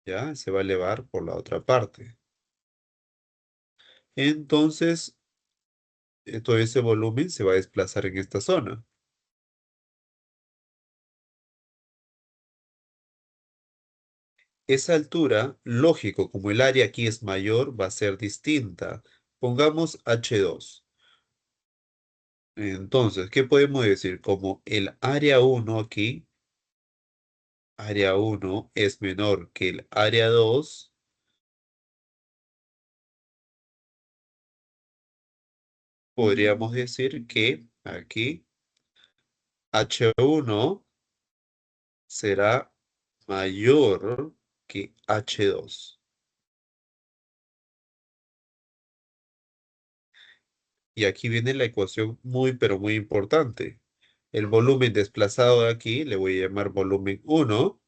¿ya? Se va a elevar por la otra parte. Entonces, todo ese volumen se va a desplazar en esta zona. Esa altura, lógico, como el área aquí es mayor, va a ser distinta. Pongamos H2. Entonces, ¿qué podemos decir? Como el área uno aquí, área uno es menor que el área 2, podríamos decir que aquí H1 será mayor que H2. Y aquí viene la ecuación muy, pero muy importante. El volumen desplazado de aquí le voy a llamar volumen uno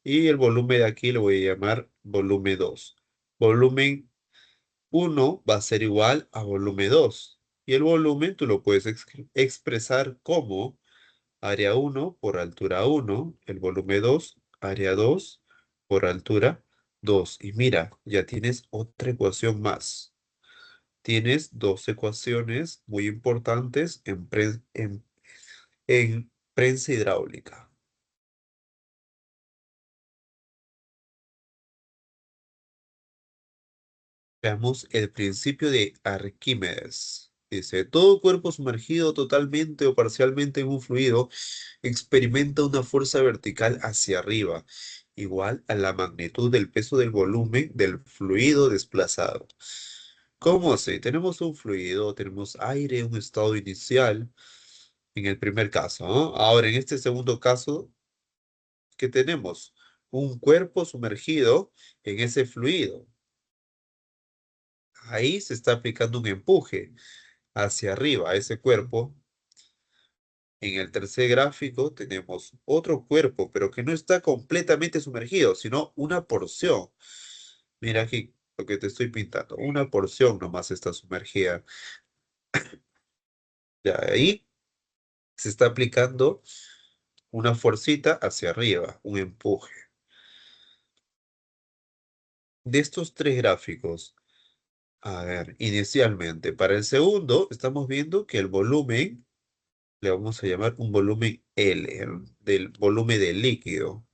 y el volumen de aquí le voy a llamar volumen 2. Volumen uno va a ser igual a volumen 2 y el volumen tú lo puedes expresar como área uno por altura uno, el volumen 2 área 2 por altura 2. Y mira, ya tienes otra ecuación más. Tienes dos ecuaciones muy importantes en prensa hidráulica. Veamos el principio de Arquímedes. Dice, todo cuerpo sumergido totalmente o parcialmente en un fluido experimenta una fuerza vertical hacia arriba, igual a la magnitud del peso del volumen del fluido desplazado. ¿Cómo así? Tenemos un fluido, tenemos aire, un estado inicial, en el primer caso, ¿no? Ahora, en este segundo caso, ¿qué tenemos? un cuerpo sumergido en ese fluido. Ahí se está aplicando un empuje hacia arriba a ese cuerpo. En el tercer gráfico tenemos otro cuerpo, pero que no está completamente sumergido, sino una porción. Mira aquí lo que te estoy pintando. Una porción nomás está sumergida. Ya ahí se está aplicando una fuercita hacia arriba, un empuje. De estos tres gráficos, a ver, inicialmente, para el segundo, estamos viendo que el volumen, le vamos a llamar un volumen L, del volumen del líquido,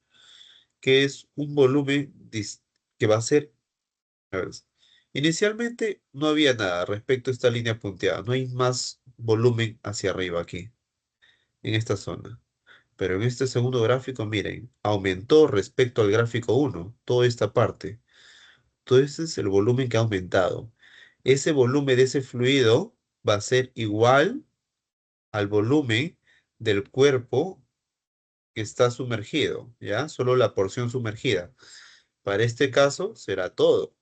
que es un volumen que va a ser, a ver, inicialmente no había nada respecto a esta línea punteada, no hay más volumen hacia arriba aquí, en esta zona. Pero en este segundo gráfico, miren, aumentó respecto al gráfico uno toda esta parte. Todo ese es el volumen que ha aumentado. Ese volumen de ese fluido va a ser igual al volumen del cuerpo que está sumergido, ¿ya? Solo la porción sumergida. Para este caso será todo,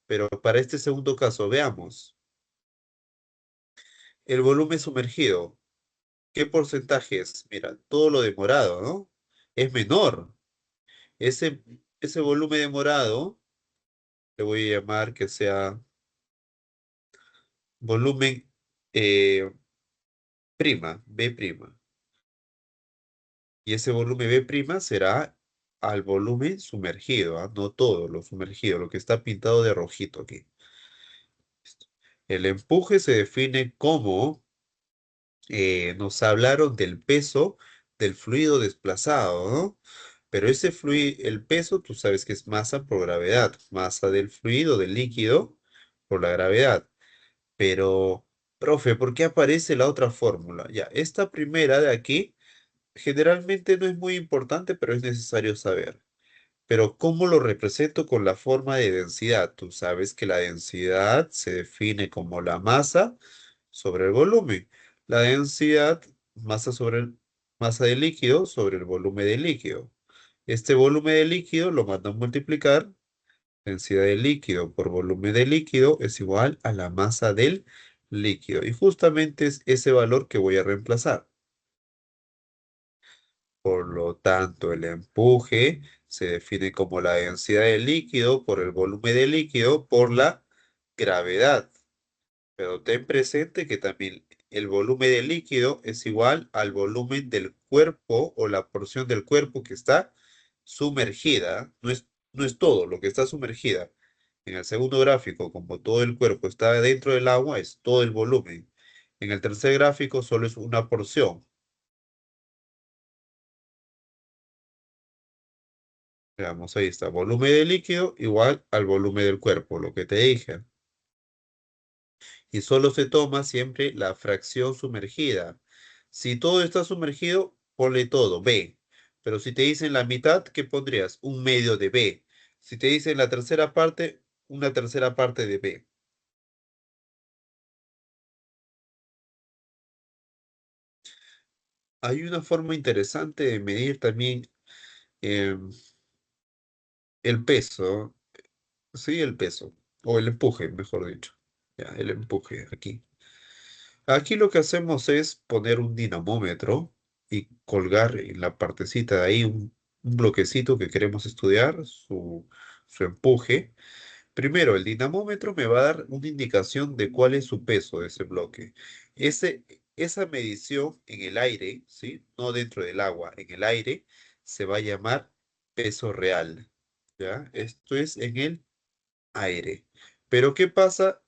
pero para este segundo caso, veamos. El volumen sumergido, ¿qué porcentaje es? Mira, todo lo de morado, ¿no? Es menor. Ese, ese volumen de morado, le voy a llamar que sea volumen eh, prima, B prima. Y ese volumen B' será al volumen sumergido, ¿ah? No todo lo sumergido, lo que está pintado de rojito aquí. El empuje se define como, nos hablaron del peso del fluido desplazado, ¿no? Pero ese fluido, el peso, tú sabes que es masa por gravedad, masa del fluido, del líquido, por la gravedad. Pero, profe, ¿por qué aparece la otra fórmula? Ya, esta primera de aquí generalmente no es muy importante, pero es necesario saber. Pero ¿cómo lo represento con la forma de densidad? Tú sabes que la densidad se define como la masa sobre el volumen. La densidad, masa del líquido sobre el volumen del líquido. Este volumen de líquido lo mando a multiplicar. Densidad del líquido por volumen de líquido es igual a la masa del líquido. Y justamente es ese valor que voy a reemplazar. Por lo tanto, el empuje se define como la densidad del líquido por el volumen del líquido por la gravedad. Pero ten presente que también el volumen del líquido es igual al volumen del cuerpo o la porción del cuerpo que está sumergida. No es todo lo que está sumergida. En el segundo gráfico, como todo el cuerpo está dentro del agua, es todo el volumen. En el tercer gráfico solo es una porción. Veamos, ahí está. Volumen de líquido igual al volumen del cuerpo, lo que te dije. Y solo se toma siempre la fracción sumergida. Si todo está sumergido, ponle todo, B. Pero si te dicen la mitad, ¿qué pondrías? Un medio de B. Si te dicen la tercera parte, una tercera parte de B. Hay una forma interesante de medir también em, el peso, sí, el peso, o el empuje, mejor dicho. Ya, el empuje aquí. Aquí lo que hacemos es poner un dinamómetro y colgar en la partecita de ahí un bloquecito que queremos estudiar, su empuje. Primero, el dinamómetro me va a dar una indicación de cuál es su peso de ese bloque. Ese, esa medición en el aire, ¿sí? No dentro del agua, en el aire, se va a llamar peso real. ¿Ya? Esto es en el aire. Pero ¿qué pasa?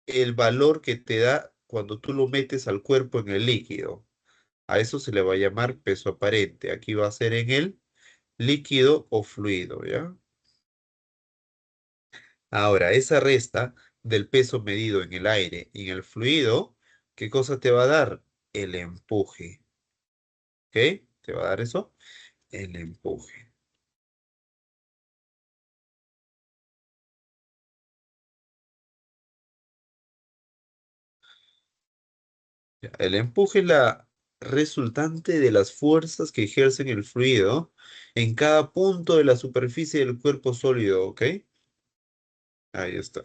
El valor que te da cuando tú lo metes al cuerpo en el líquido. A eso se le va a llamar peso aparente. Aquí va a ser en el líquido o fluido, ¿ya? Ahora, esa resta del peso medido en el aire y en el fluido, ¿qué cosa te va a dar? El empuje, ¿ok? ¿Te va a dar eso? El empuje. Ya, el empuje, resultante de las fuerzas que ejercen el fluido en cada punto de la superficie del cuerpo sólido, ¿ok? Ahí está.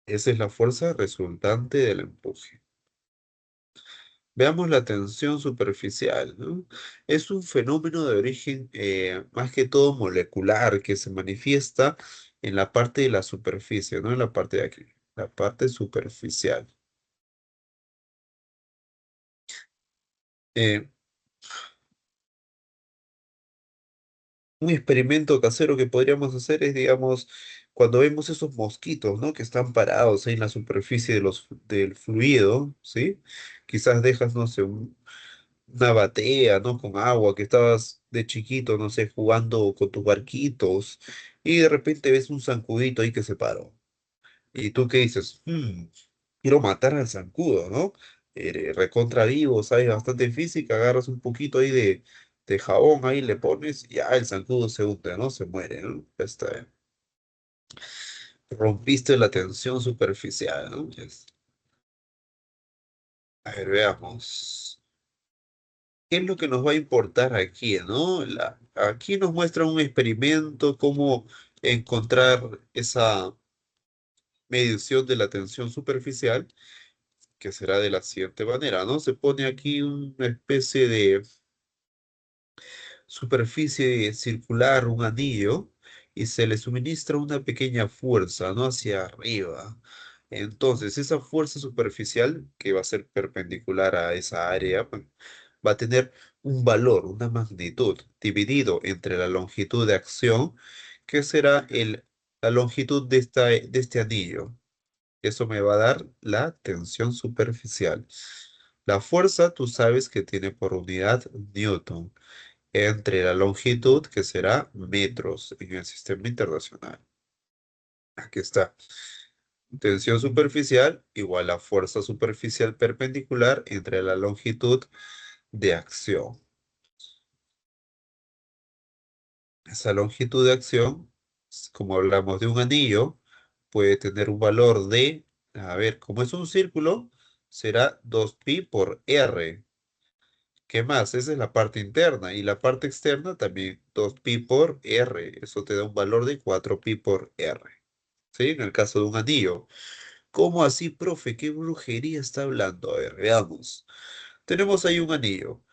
Esa es la fuerza resultante del empuje. Veamos la tensión superficial, ¿no? Es un fenómeno de origen más que todo molecular que se manifiesta en la parte de la superficie, no en la parte de aquí, la parte superficial. Eh, un experimento casero que podríamos hacer es, digamos, cuando vemos esos mosquitos, ¿no? Que están parados ahí en la superficie de del fluido, ¿sí? Quizás dejas, no sé, una batea, ¿no? Con agua, que estabas de chiquito, no sé, jugando con tus barquitos, y de repente ves un zancudito ahí que se paró. ¿Y tú qué dices? Quiero matar al zancudo, ¿no? Recontra vivo, sabes bastante física, agarras un poquito ahí de jabón, ahí le pones, y ya el zancudo se hunde, ¿no? Se muere, ¿no? Ya está. Rompiste la tensión superficial, ¿no? A ver, veamos. ¿Qué es lo que nos va a importar aquí, no? Aquí nos muestra un experimento, cómo encontrar esa medición de la tensión superficial, que será de la siguiente manera, ¿no? Se pone aquí una especie de superficie circular, un anillo, y se le suministra una pequeña fuerza, ¿no? Hacia arriba. Entonces, esa fuerza superficial, que va a ser perpendicular a esa área, va a tener un valor, una magnitud, dividido entre la longitud de acción, que será la longitud de este anillo. Eso me va a dar la tensión superficial. La fuerza, tú sabes que tiene por unidad Newton entre la longitud, que será metros en el sistema internacional. Aquí está. Tensión superficial igual a fuerza superficial perpendicular entre la longitud de acción. Esa longitud de acción, como hablamos de un anillo, puede tener un valor de, a ver, como es un círculo, será 2pi por r. ¿Qué más? Esa es la parte interna y la parte externa también 2pi por r. Eso te da un valor de 4pi por r. ¿Sí? En el caso de un anillo. ¿Cómo así, profe? ¿Qué brujería está hablando? A ver, veamos. Tenemos ahí un anillo.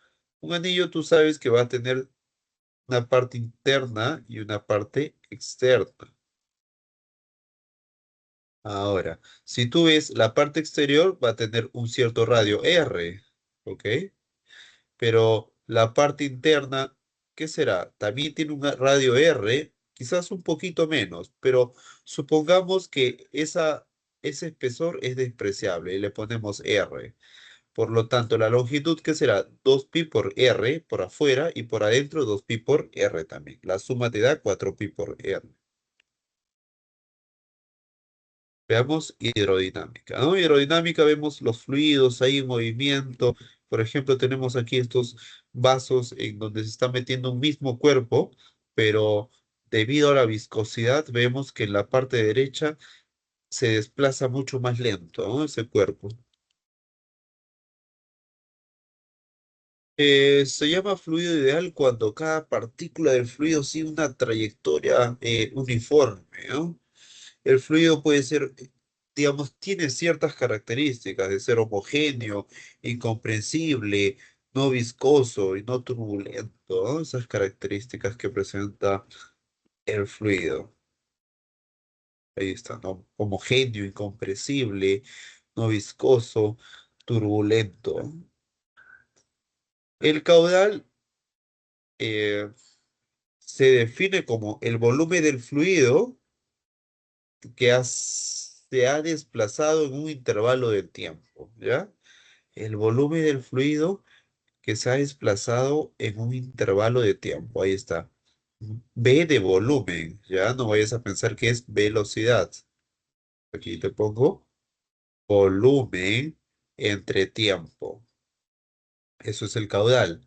Un anillo tú sabes que va a tener una parte interna y una parte externa. Ahora, si tú ves la parte exterior va a tener un cierto radio R, ¿ok? Pero la parte interna, ¿qué será? También tiene un radio R, quizás un poquito menos, pero supongamos que ese espesor es despreciable y le ponemos R. Por lo tanto, la longitud, ¿qué será? 2pi por R por afuera y por adentro 2pi por R también. La suma te da 4pi por R. Veamos hidrodinámica, ¿no? Hidrodinámica vemos los fluidos ahí en movimiento. Por ejemplo, tenemos aquí estos vasos en donde se está metiendo un mismo cuerpo, pero debido a la viscosidad vemos que en la parte derecha se desplaza mucho más lento, ¿no? Ese cuerpo. Se llama fluido ideal cuando cada partícula del fluido sigue una trayectoria uniforme, ¿no? El fluido puede ser, digamos, tiene ciertas características de ser homogéneo, incomprensible, no viscoso y no turbulento, ¿no? Esas características que presenta el fluido. Ahí está, ¿no? Homogéneo, incompresible, no viscoso, turbulento. El caudal se define como el volumen del fluido que se ha desplazado en un intervalo de tiempo, ¿ya? El volumen del fluido que se ha desplazado en un intervalo de tiempo. Ahí está. V de volumen, ya no vayas a pensar que es velocidad. Aquí te pongo volumen entre tiempo. Eso es el caudal.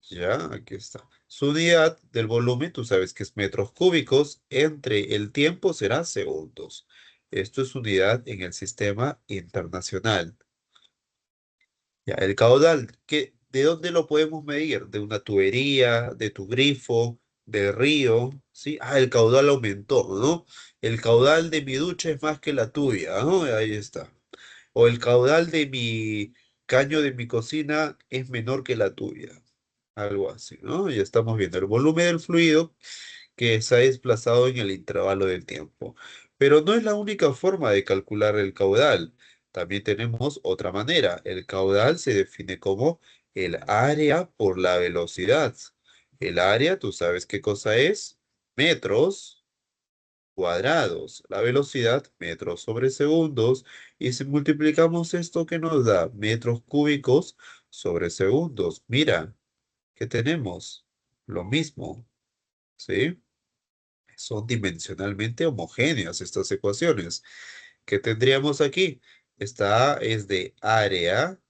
Ya, aquí está. Su unidad del volumen, tú sabes que es metros cúbicos, entre el tiempo será segundos. Esto es unidad en el sistema internacional. Ya, el caudal, ¿de dónde lo podemos medir? ¿De una tubería, de tu grifo, del río? ¿Sí? Ah, el caudal aumentó, ¿no? El caudal de mi ducha es más que la tuya, ¿no? Ahí está. O el caudal de mi caño de mi cocina es menor que la tuya. Algo así, ¿no? Ya estamos viendo el volumen del fluido que se ha desplazado en el intervalo del tiempo. Pero no es la única forma de calcular el caudal. También tenemos otra manera. El caudal se define como el área por la velocidad. El área, ¿tú sabes qué cosa es? Metros cuadrados. La velocidad, metros sobre segundos. Y si multiplicamos esto, ¿qué nos da? Metros cúbicos sobre segundos. Mira, ¿qué tenemos? Lo mismo, ¿sí? Son dimensionalmente homogéneas estas ecuaciones. ¿Qué tendríamos aquí? Esta A es de área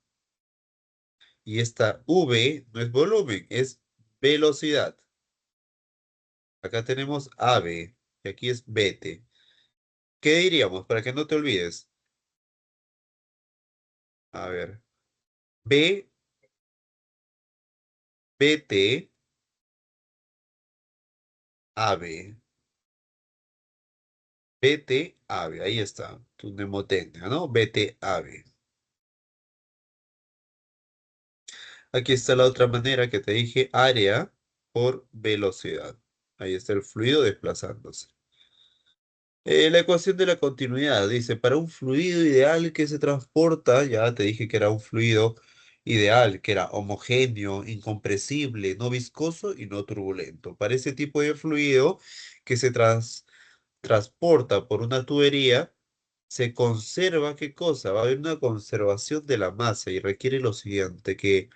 y esta V no es volumen, es velocidad. Acá tenemos AB y aquí es BT. ¿Qué diríamos para que no te olvides? A ver, B, BT, AB. BT, AB. Ahí está, tu mnemotecnia, ¿no? BT, AB. Aquí está la otra manera que te dije, área por velocidad. Ahí está el fluido desplazándose. La ecuación de la continuidad dice, para un fluido ideal que se transporta, ya te dije que era un fluido ideal, que era homogéneo, incompresible, no viscoso y no turbulento. Para ese tipo de fluido que se transporta por una tubería, se conserva, ¿qué cosa? Va a haber una conservación de la masa y requiere lo siguiente, que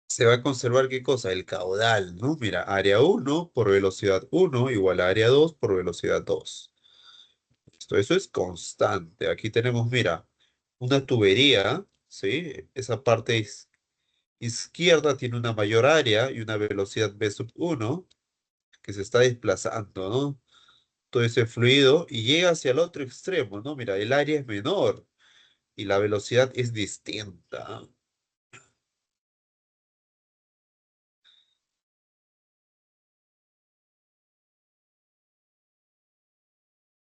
se va a conservar qué cosa, el caudal, ¿no? Mira, área uno por velocidad uno igual a área 2 por velocidad 2. Eso es constante. Aquí tenemos, mira, una tubería, ¿sí? Esa parte izquierda tiene una mayor área y una velocidad v sub uno que se está desplazando, ¿no? Todo ese fluido y llega hacia el otro extremo, ¿no? Mira, el área es menor y la velocidad es distinta.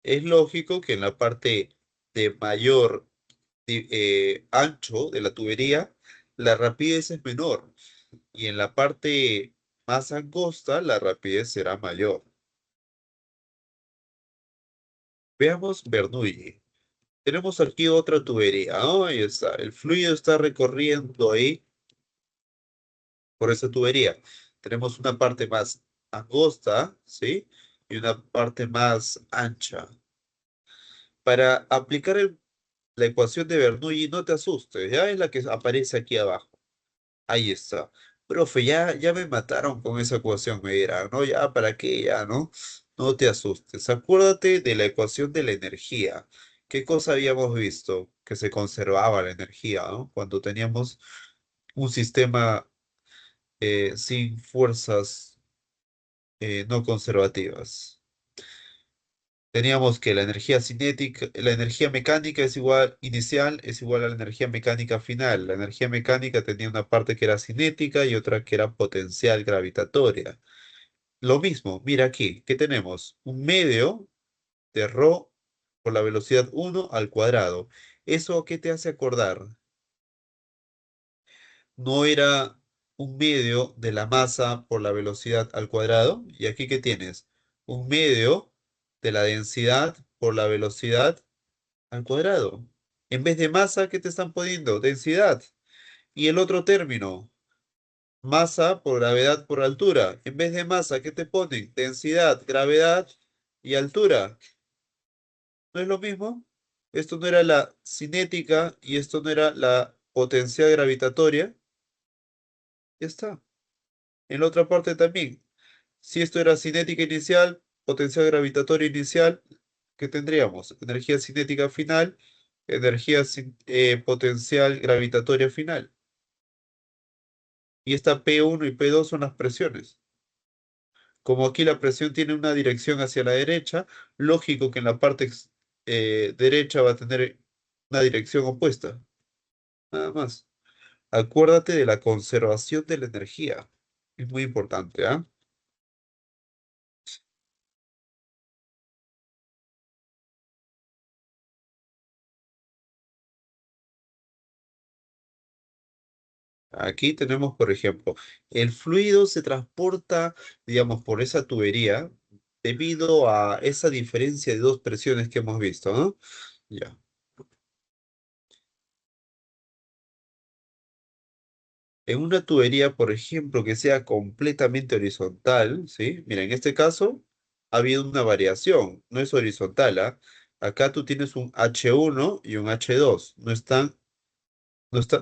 Es lógico que en la parte de mayor ancho de la tubería, la rapidez es menor y en la parte más angosta la rapidez será mayor. Veamos Bernoulli. Tenemos aquí otra tubería, ¿no? Ahí está. El fluido está recorriendo ahí por esa tubería. Tenemos una parte más angosta, ¿sí? Y una parte más ancha. Para aplicar la ecuación de Bernoulli, no te asustes, ya es la que aparece aquí abajo. Ahí está. Profe, ya me mataron con esa ecuación, me dirán, ¿no? Ya, ¿para qué? Ya, ¿no? No te asustes. Acuérdate de la ecuación de la energía. ¿Qué cosa habíamos visto? Que se conservaba la energía, ¿no? Cuando teníamos un sistema sin fuerzas no conservativas. Teníamos que la energía cinética, la energía mecánica es igual, inicial es igual a la energía mecánica final. La energía mecánica tenía una parte que era cinética y otra que era potencial gravitatoria. Lo mismo, mira aquí, ¿qué tenemos? Un medio de ρ por la velocidad uno al cuadrado. ¿Eso qué te hace acordar? ¿No era un medio de la masa por la velocidad al cuadrado? ¿Y aquí qué tienes? Un medio de la densidad por la velocidad al cuadrado. En vez de masa, ¿qué te están poniendo? Densidad. Y el otro término, masa por gravedad por altura. En vez de masa, ¿qué te ponen? Densidad, gravedad y altura. ¿No es lo mismo? Esto no era la cinética y esto no era la potencial gravitatoria. Ya está. En la otra parte también. Si esto era cinética inicial, potencial gravitatoria inicial, ¿qué tendríamos? Energía cinética final, energía potencial gravitatoria final. Y esta P1 y P2 son las presiones. Como aquí la presión tiene una dirección hacia la derecha, lógico que en la parte derecha va a tener una dirección opuesta. nada más. Acuérdate de la conservación de la energía. Es muy importante, ¿ah? Aquí tenemos, por ejemplo, el fluido se transporta, digamos, por esa tubería debido a esa diferencia de dos presiones que hemos visto, ¿no? Ya. En una tubería, por ejemplo, que sea completamente horizontal, ¿sí? Mira, en este caso ha habido una variación, no es horizontal, ¿ah? Acá tú tienes un H1 y un H2,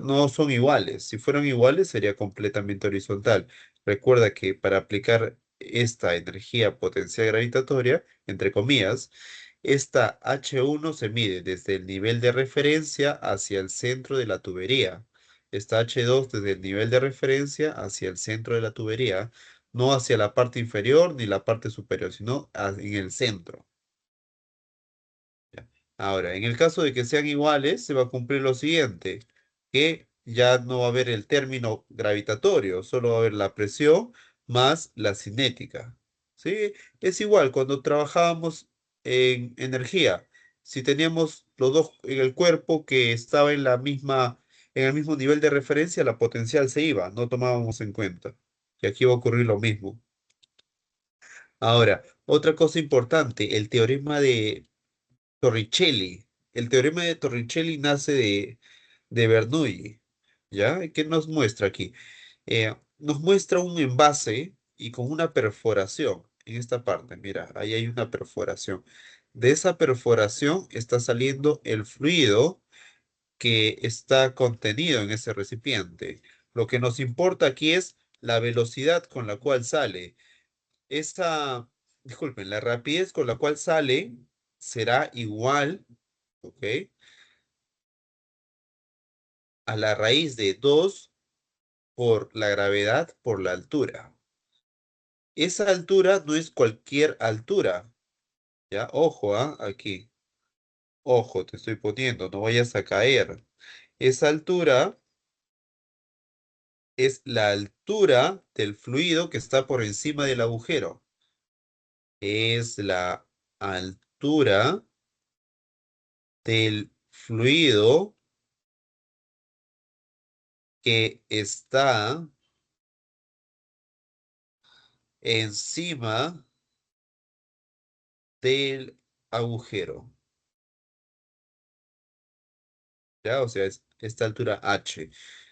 no son iguales. Si fueran iguales, sería completamente horizontal. Recuerda que para aplicar esta energía potencial gravitatoria, entre comillas, esta H1 se mide desde el nivel de referencia hacia el centro de la tubería. Esta H2 desde el nivel de referencia hacia el centro de la tubería, no hacia la parte inferior ni la parte superior, sino en el centro. Ya. Ahora, en el caso de que sean iguales, se va a cumplir lo siguiente, que ya no va a haber el término gravitatorio, solo va a haber la presión más la cinética. ¿Sí? Es igual cuando trabajábamos en energía. Si teníamos los dos en el cuerpo que estaba en el mismo nivel de referencia, la potencial se iba, no tomábamos en cuenta. Y aquí va a ocurrir lo mismo. Ahora, otra cosa importante, el teorema de Torricelli. El teorema de Torricelli nace de Bernoulli, ¿ya? ¿Qué nos muestra aquí? Nos muestra un envase y con una perforación en esta parte. Mira, ahí hay una perforación. De esa perforación está saliendo el fluido que está contenido en ese recipiente. Lo que nos importa aquí es la velocidad con la cual sale. Esta, disculpen, la rapidez con la cual sale será igual, ¿ok? A la raíz de 2 por la gravedad por la altura. Esa altura no es cualquier altura, ¿ya? Ojo, ¿ah? Aquí. Ojo, te estoy poniendo, no vayas a caer. Esa altura es la altura del fluido que está por encima del agujero. Es la altura del fluido que está encima del agujero, ¿ya? O sea, es esta altura H.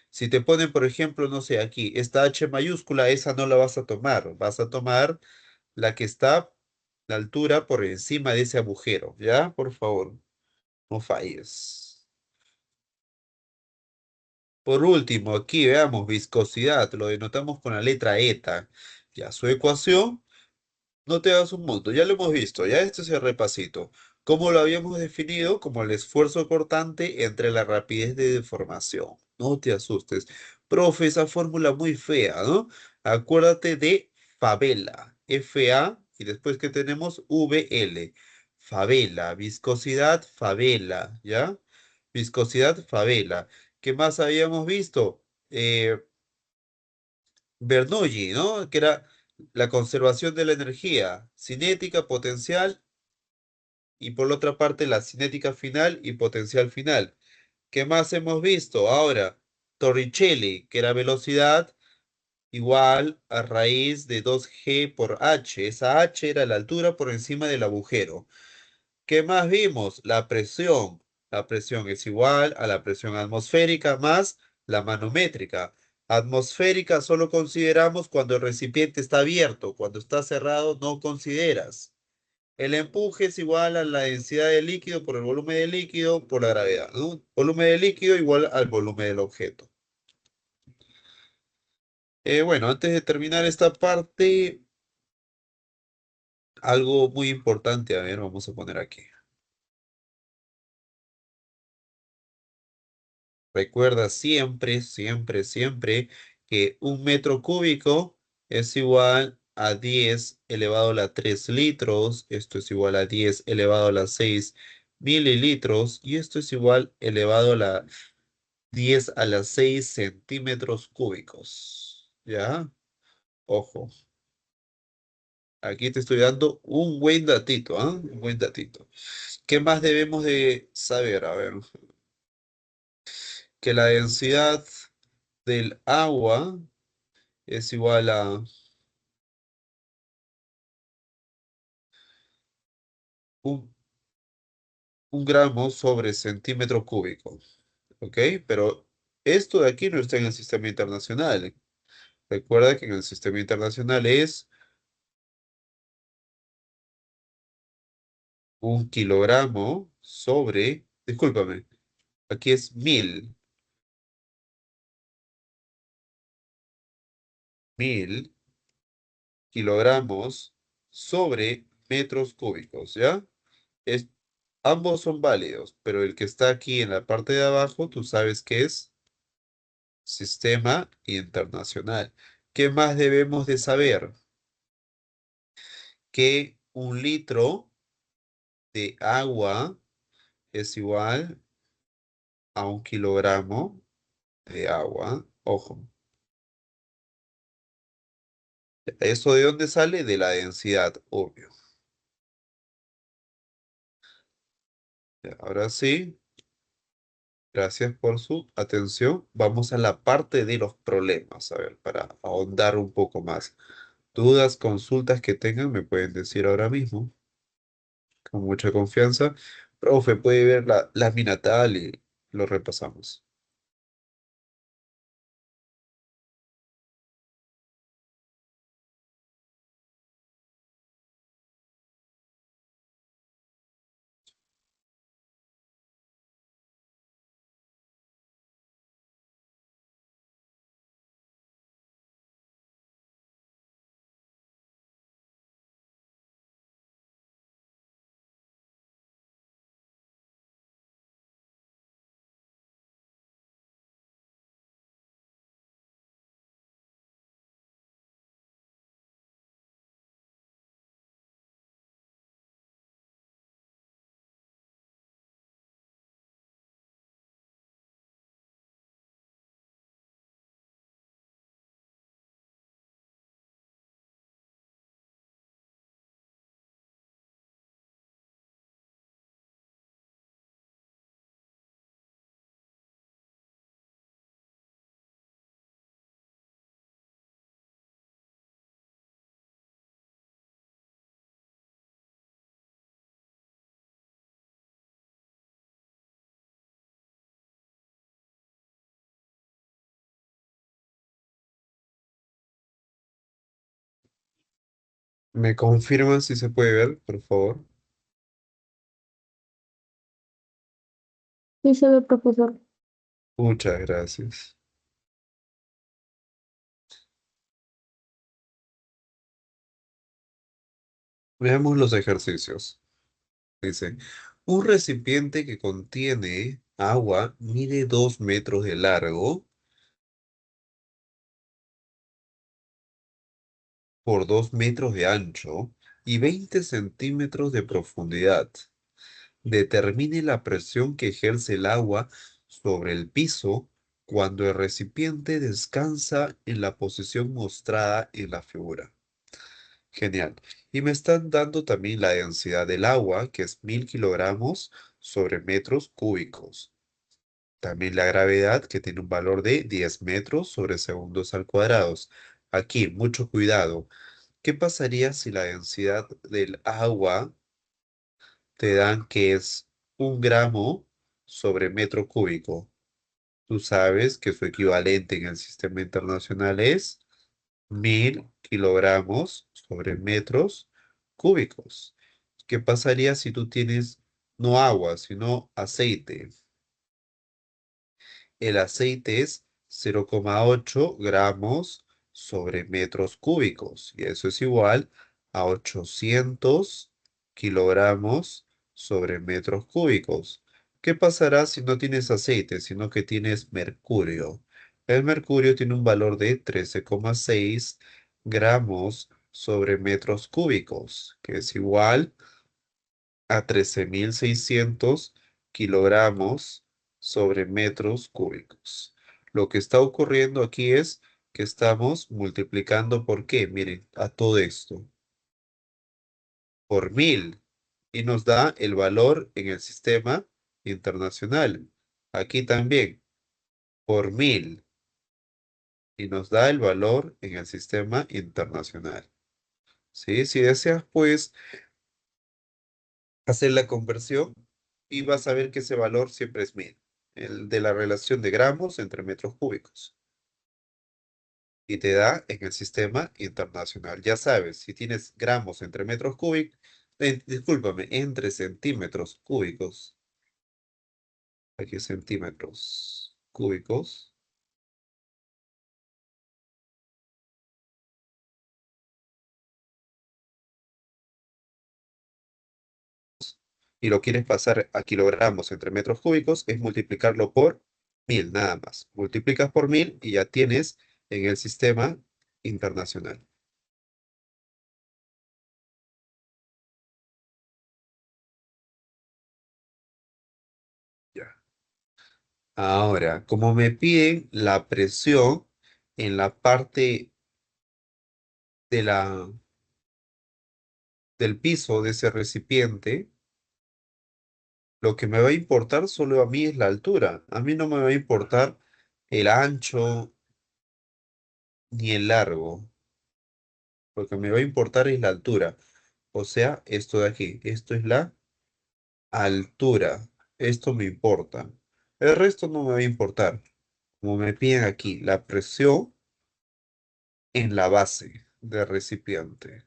Si te ponen, por ejemplo, no sé, aquí, esta H mayúscula, esa no la vas a tomar. Vas a tomar la que está la altura por encima de ese agujero, ¿ya? Por favor, no falles. Por último, aquí veamos viscosidad, lo denotamos con la letra eta. Ya, su ecuación. No te hagas un monto, ya lo hemos visto, ya este es el repasito. ¿Cómo lo habíamos definido? Como el esfuerzo cortante entre la rapidez de deformación. No te asustes. Profe, esa fórmula muy fea, ¿no? Acuérdate de favela, FA, y después que tenemos VL. Favela, viscosidad, favela, ¿ya? Viscosidad, favela. ¿Qué más habíamos visto? Bernoulli, ¿no? Que era la conservación de la energía, cinética, potencial, y por la otra parte la cinética final y potencial final. ¿Qué más hemos visto? Ahora, Torricelli, que era velocidad igual a raíz de 2G por H. Esa H era la altura por encima del agujero. ¿Qué más vimos? La presión. La presión es igual a la presión atmosférica más la manométrica. Atmosférica solo consideramos cuando el recipiente está abierto. Cuando está cerrado no consideras. El empuje es igual a la densidad del líquido por el volumen del líquido por la gravedad, ¿no? Volumen del líquido igual al volumen del objeto. Bueno, antes de terminar esta parte, algo muy importante, a ver, vamos a poner aquí. Recuerda siempre, siempre, siempre que un metro cúbico es igual a 10 elevado a la 3 litros, esto es igual a 10 elevado a la 6 mililitros y esto es igual elevado a la 10 a la 6 centímetros cúbicos. ¿Ya? Ojo, aquí te estoy dando un buen datito, ¿ah? Un buen datito. ¿Qué más debemos de saber? A ver, que la densidad del agua es igual a un, un gramo sobre centímetro cúbico, ¿ok? Pero esto de aquí no está en el sistema internacional. Recuerda que en el sistema internacional es un kilogramo sobre, discúlpame, aquí es 1000 kilogramos sobre metros cúbicos, ¿ya? Es, ambos son válidos, pero el que está aquí en la parte de abajo, tú sabes que es sistema internacional. ¿Qué más debemos de saber? Que un litro de agua es igual a un kilogramo de agua. Ojo, ¿eso de dónde sale? De la densidad, obvio. Ya, ahora sí, gracias por su atención. Vamos a la parte de los problemas, a ver, para ahondar un poco más. Dudas, consultas que tengan, me pueden decir ahora mismo, con mucha confianza. Profe, puede ver la lámina tal y lo repasamos. ¿Me confirman si se puede ver, por favor? Sí se ve, profesor. Muchas gracias. Veamos los ejercicios. Dice, un recipiente que contiene agua mide 2 metros de largo por 2 metros de ancho y 20 centímetros de profundidad. Determine la presión que ejerce el agua sobre el piso cuando el recipiente descansa en la posición mostrada en la figura. Genial. Y me están dando también la densidad del agua, que es 1000 kilogramos sobre metros cúbicos. También la gravedad, que tiene un valor de 10 metros sobre segundos al cuadrado. Aquí, mucho cuidado. ¿Qué pasaría si la densidad del agua te dan que es 1 gramo sobre metro cúbico? Tú sabes que su equivalente en el sistema internacional es 1000 kilogramos sobre metros cúbicos. ¿Qué pasaría si tú tienes no agua, sino aceite? El aceite es 0,8 gramos sobre metros cúbicos y eso es igual a 800 kilogramos sobre metros cúbicos. ¿Qué pasará si no tienes aceite, sino que tienes mercurio? El mercurio tiene un valor de 13,6 gramos sobre metros cúbicos, que es igual a 13.600 kilogramos sobre metros cúbicos. Lo que está ocurriendo aquí es que estamos multiplicando por qué, miren, a todo esto, por 1000 y nos da el valor en el sistema internacional. Aquí también, por 1000 y nos da el valor en el sistema internacional. ¿Sí? Si deseas, pues, hacer la conversión y vas a ver que ese valor siempre es 1000, el de la relación de gramos entre metros cúbicos. Y te da en el sistema internacional. Ya sabes, si tienes gramos entre metros cúbicos, discúlpame, entre centímetros cúbicos, aquí centímetros cúbicos, y lo quieres pasar a kilogramos entre metros cúbicos, es multiplicarlo por 1000 nada más. Multiplicas por 1000 y ya tienes en el sistema internacional. Ya. Ahora, como me piden la presión en la parte de del piso de ese recipiente, lo que me va a importar solo a mí es la altura. A mí no me va a importar el ancho ni el largo. Lo que me va a importar es la altura. O sea, esto de aquí. Esto es la altura. Esto me importa. El resto no me va a importar. Como me piden aquí, la presión en la base del recipiente.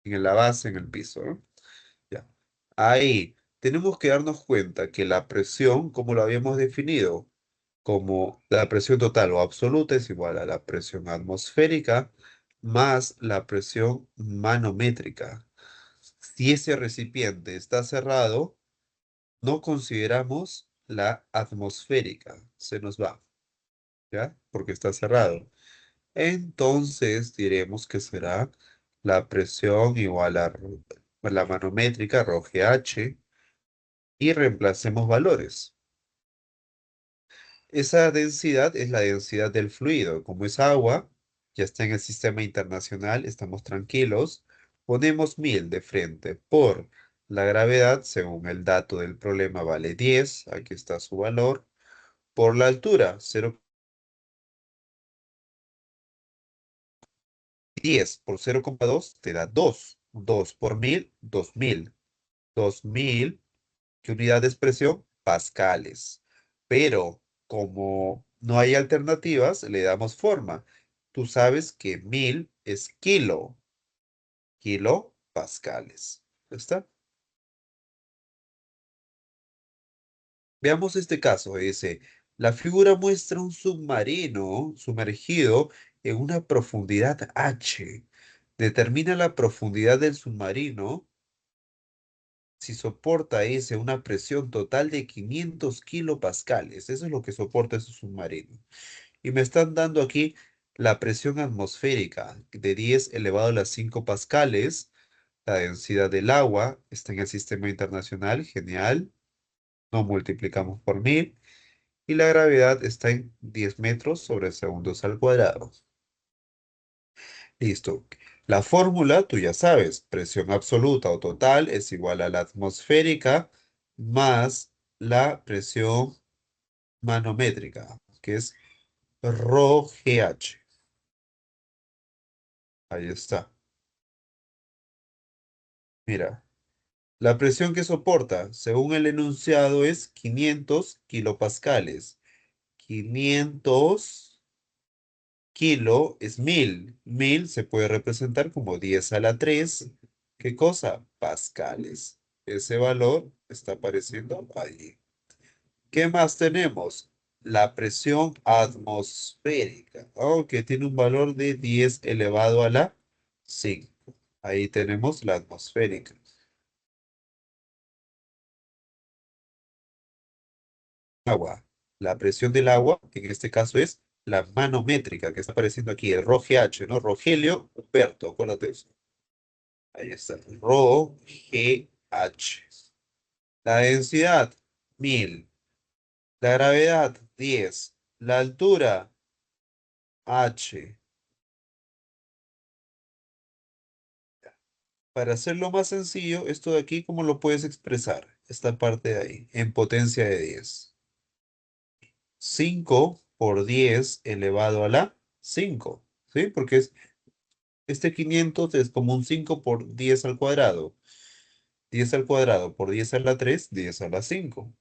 En la base, en el piso, ¿no? Ya. Ahí tenemos que darnos cuenta que la presión, como lo habíamos definido, como la presión total o absoluta es igual a la presión atmosférica más la presión manométrica. Si ese recipiente está cerrado, no consideramos la atmosférica, se nos va, ¿ya? Porque está cerrado. Entonces diremos que será la presión igual a la manométrica, rho GH, y reemplacemos valores. Esa densidad es la densidad del fluido. Como es agua, ya está en el sistema internacional, estamos tranquilos. Ponemos 1000 de frente por la gravedad, según el dato del problema, vale 10. Aquí está su valor. Por la altura, 0,10 por 0,2 te da 2. 2 por 1000, 2000. 2000, ¿qué unidad de expresión? Pascales. Pero como no hay alternativas, le damos forma. Tú sabes que 1000 es kilopascales. ¿Ya está? Veamos este caso. Dice, la figura muestra un submarino sumergido en una profundidad H. Determina la profundidad del submarino si soporta ese una presión total de 500 kilopascales. Eso es lo que soporta ese submarino. Y me están dando aquí la presión atmosférica de 10 elevado a las 5 pascales. La densidad del agua está en el sistema internacional. Genial. No multiplicamos por 1000. Y la gravedad está en 10 metros sobre segundos al cuadrado. Listo. La fórmula, tú ya sabes, presión absoluta o total es igual a la atmosférica más la presión manométrica, que es rho GH. Ahí está. Mira, la presión que soporta, según el enunciado, es 500 kilopascales. 500 kilo es 1000. 1000 se puede representar como 10 a la 3. ¿Qué cosa? Pascales. Ese valor está apareciendo ahí. ¿Qué más tenemos? La presión atmosférica, que tiene un valor de 10 elevado a la 5. Ahí tenemos la atmosférica. Agua. La presión del agua, en este caso es la manométrica, que está apareciendo aquí, el H, ¿no? Rogelio Humberto, acuérdate de eso. Ahí está, H. La densidad. 1000. La gravedad, 10. La altura, h. Para hacerlo más sencillo, esto de aquí, ¿cómo lo puedes expresar? Esta parte de ahí, en potencia de 10. 5 por 10 elevado a la 5. ¿Sí? Porque este 500 es como un 5 por 10 al cuadrado. 10 al cuadrado por 10 a la 3, 10 a la 5.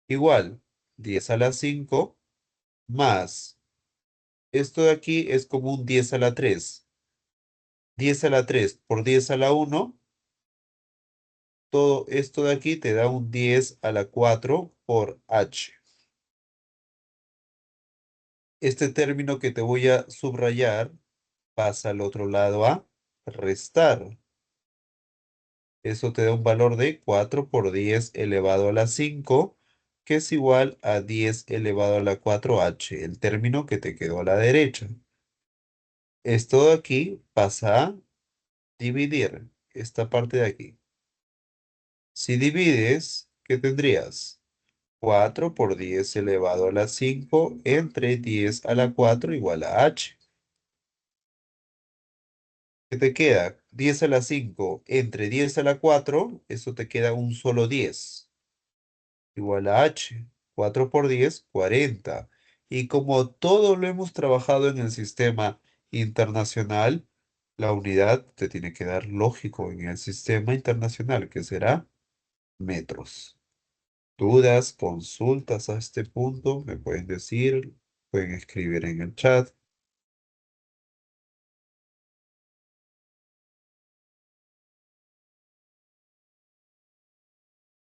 Igual, 10 a la 5 más. Esto de aquí es como un 10 a la 3. 10 a la 3 por 10 a la 1. Todo esto de aquí te da un 10 a la 4 por h. Este término que te voy a subrayar pasa al otro lado a restar. Eso te da un valor de 4 por 10 elevado a la 5, que es igual a 10 elevado a la 4h, el término que te quedó a la derecha. Esto de aquí pasa a dividir esta parte de aquí. Si divides, ¿qué tendrías? 4 por 10 elevado a la 5 entre 10 a la 4 igual a h. ¿Qué te queda? 10 a la 5 entre 10 a la 4, eso te queda un solo 10, igual a h. 4 por 10, 40. Y como todo lo hemos trabajado en el sistema internacional, la unidad te tiene que dar lógico en el sistema internacional, que será metros. Dudas, consultas a este punto, me pueden decir, pueden escribir en el chat.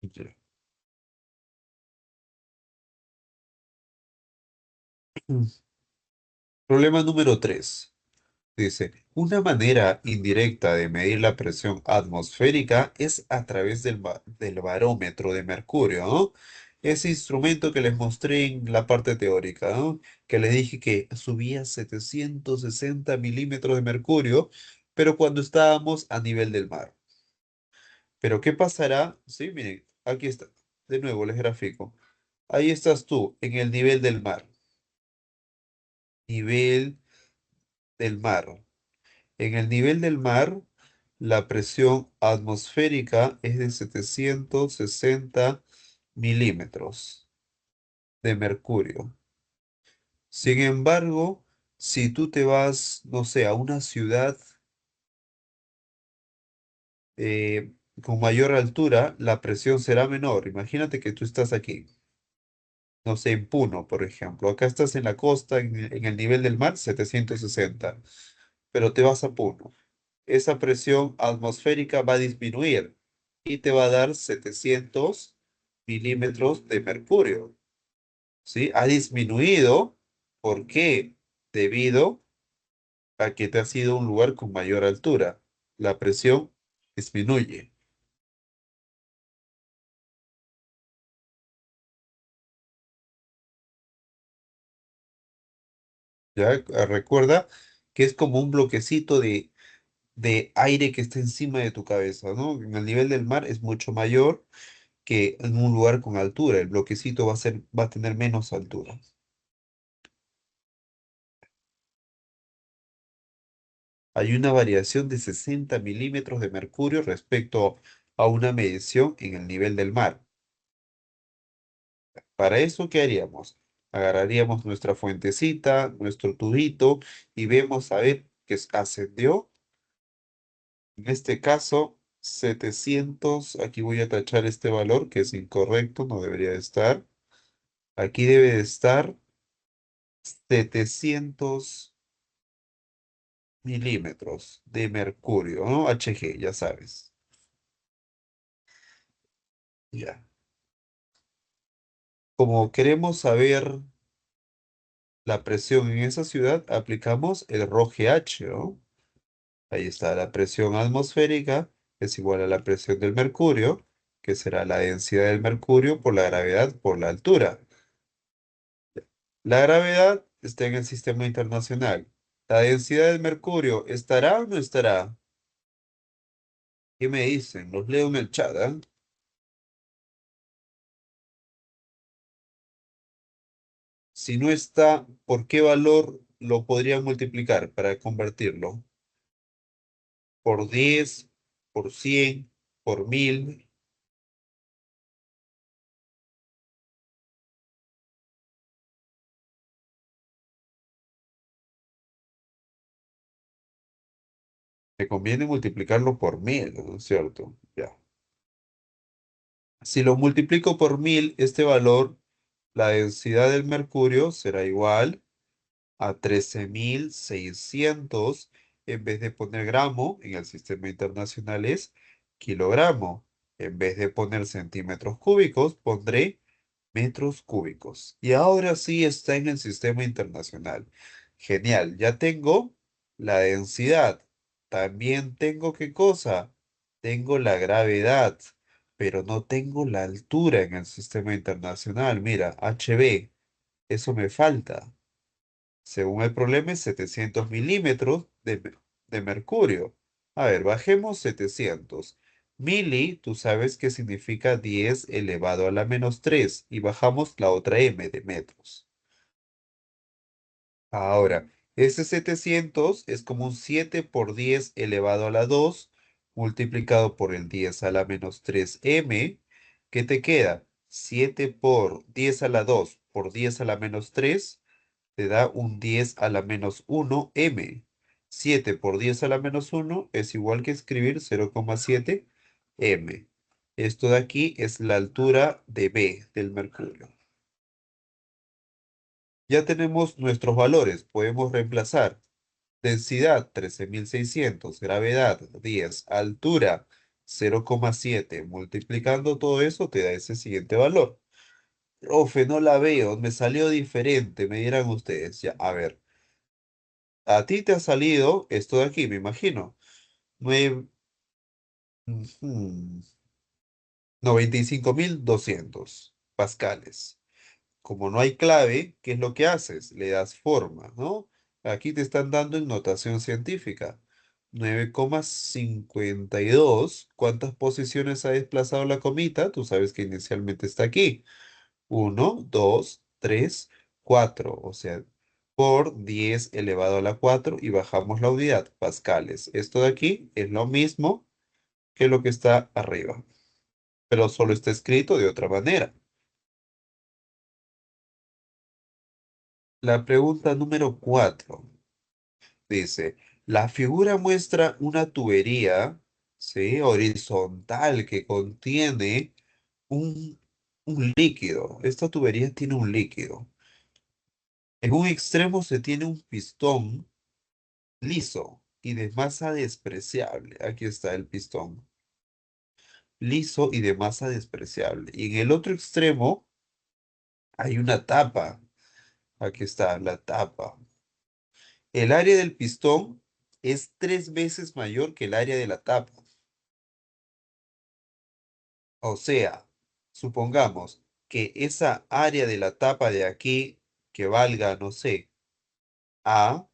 Ya. Problema número 3. Dice, una manera indirecta de medir la presión atmosférica es a través del barómetro de mercurio, ¿no? Ese instrumento que les mostré en la parte teórica, ¿no? Que les dije que subía 760 milímetros de mercurio, pero cuando estábamos a nivel del mar. Pero ¿qué pasará? Sí, miren, aquí está. De nuevo les grafico. Ahí estás tú, en el nivel del mar. Nivel del mar. En el nivel del mar, la presión atmosférica es de 760 milímetros de mercurio. Sin embargo, si tú te vas, no sé, a una ciudad con mayor altura, la presión será menor. Imagínate que tú estás aquí, no sé, en Puno, por ejemplo. Acá estás en la costa, en el nivel del mar, 760. Pero te vas a Puno. Esa presión atmosférica va a disminuir y te va a dar 700 milímetros de mercurio. ¿Sí? Ha disminuido. ¿Por qué? Debido a que te has ido a un lugar con mayor altura. La presión disminuye. ¿Ya? Recuerda que es como un bloquecito de aire que está encima de tu cabeza, ¿no? En el nivel del mar es mucho mayor que en un lugar con altura. El bloquecito va a tener menos altura. Hay una variación de 60 milímetros de mercurio respecto a una medición en el nivel del mar. Para eso, ¿qué haríamos? Agarraríamos nuestra fuentecita, nuestro tubito y vemos a ver que ascendió. En este caso, 700. Aquí voy a tachar este valor que es incorrecto, no debería de estar. Aquí debe de estar 700 milímetros de mercurio, ¿no? Hg, ya sabes. Ya. Como queremos saber la presión en esa ciudad, aplicamos el ROGH, ¿no? Ahí está, la presión atmosférica es igual a la presión del mercurio, que será la densidad del mercurio por la gravedad por la altura. La gravedad está en el sistema internacional. ¿La densidad del mercurio estará o no estará? ¿Qué me dicen? Los leo en el chat, ¿ah? Si no está, ¿por qué valor lo podría multiplicar para convertirlo? ¿Por 10, por 100, por 1000? Me conviene multiplicarlo por 1000, ¿no es cierto? Ya. Si lo multiplico por 1000, este valor, la densidad del mercurio será igual a 13.600. En vez de poner gramo en el sistema internacional es kilogramo. En vez de poner centímetros cúbicos, pondré metros cúbicos. Y ahora sí está en el sistema internacional. Genial, ya tengo la densidad. También tengo qué cosa. Tengo la gravedad, pero no tengo la altura en el sistema internacional. Mira, HB, eso me falta. Según el problema, es 700 milímetros de mercurio. A ver, bajemos 700. Mili, tú sabes que significa 10 elevado a la menos 3. Y bajamos la otra m de metros. Ahora, ese 700 es como un 7 por 10 elevado a la 2 multiplicado por el 10 a la menos 3m. ¿Qué te queda? 7 por 10 a la 2 por 10 a la menos 3 te da un 10 a la menos 1 m. 7 por 10 a la menos 1 es igual que escribir 0,7 m. Esto de aquí es la altura de B del mercurio. Ya tenemos nuestros valores. Podemos reemplazar densidad 13.600, gravedad 10, altura 0,7. Multiplicando todo eso te da ese siguiente valor. Profe, no la veo, me salió diferente, me dirán ustedes. Ya, a ver. A ti te ha salido esto de aquí, me imagino. Nueve- ujú, 95.200 pascales. Como no hay clave, ¿qué es lo que haces? Le das forma, ¿no? Aquí te están dando en notación científica. 9,52. ¿Cuántas posiciones ha desplazado la comita? Tú sabes que inicialmente está aquí. Uno, 2, 3, 4. O sea, por 10 elevado a la 4 y bajamos la unidad, pascales. Esto de aquí es lo mismo que lo que está arriba, pero solo está escrito de otra manera. La pregunta número 4 dice, la figura muestra una tubería, ¿sí? Horizontal que contiene un, un líquido. Esta tubería tiene un líquido. En un extremo se tiene un pistón liso y de masa despreciable. Aquí está el pistón. Liso y de masa despreciable. Y en el otro extremo hay una tapa. Aquí está la tapa. El área del pistón es 3 veces mayor que el área de la tapa. O sea, supongamos que esa área de la tapa de aquí, que valga, no sé, A,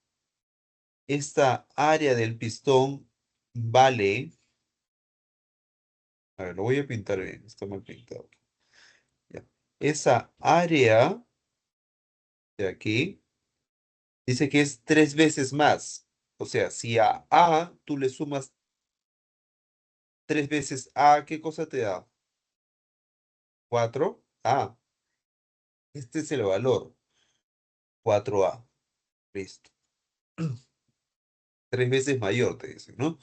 esta área del pistón vale, a ver, lo voy a pintar bien, está mal pintado. Ya. Esa área de aquí dice que es 3 veces más. O sea, si a A tú le sumas 3 veces A, ¿qué cosa te da? 4. Ah, este es el valor. 4A. Listo. 3 veces mayor, te dice, ¿no?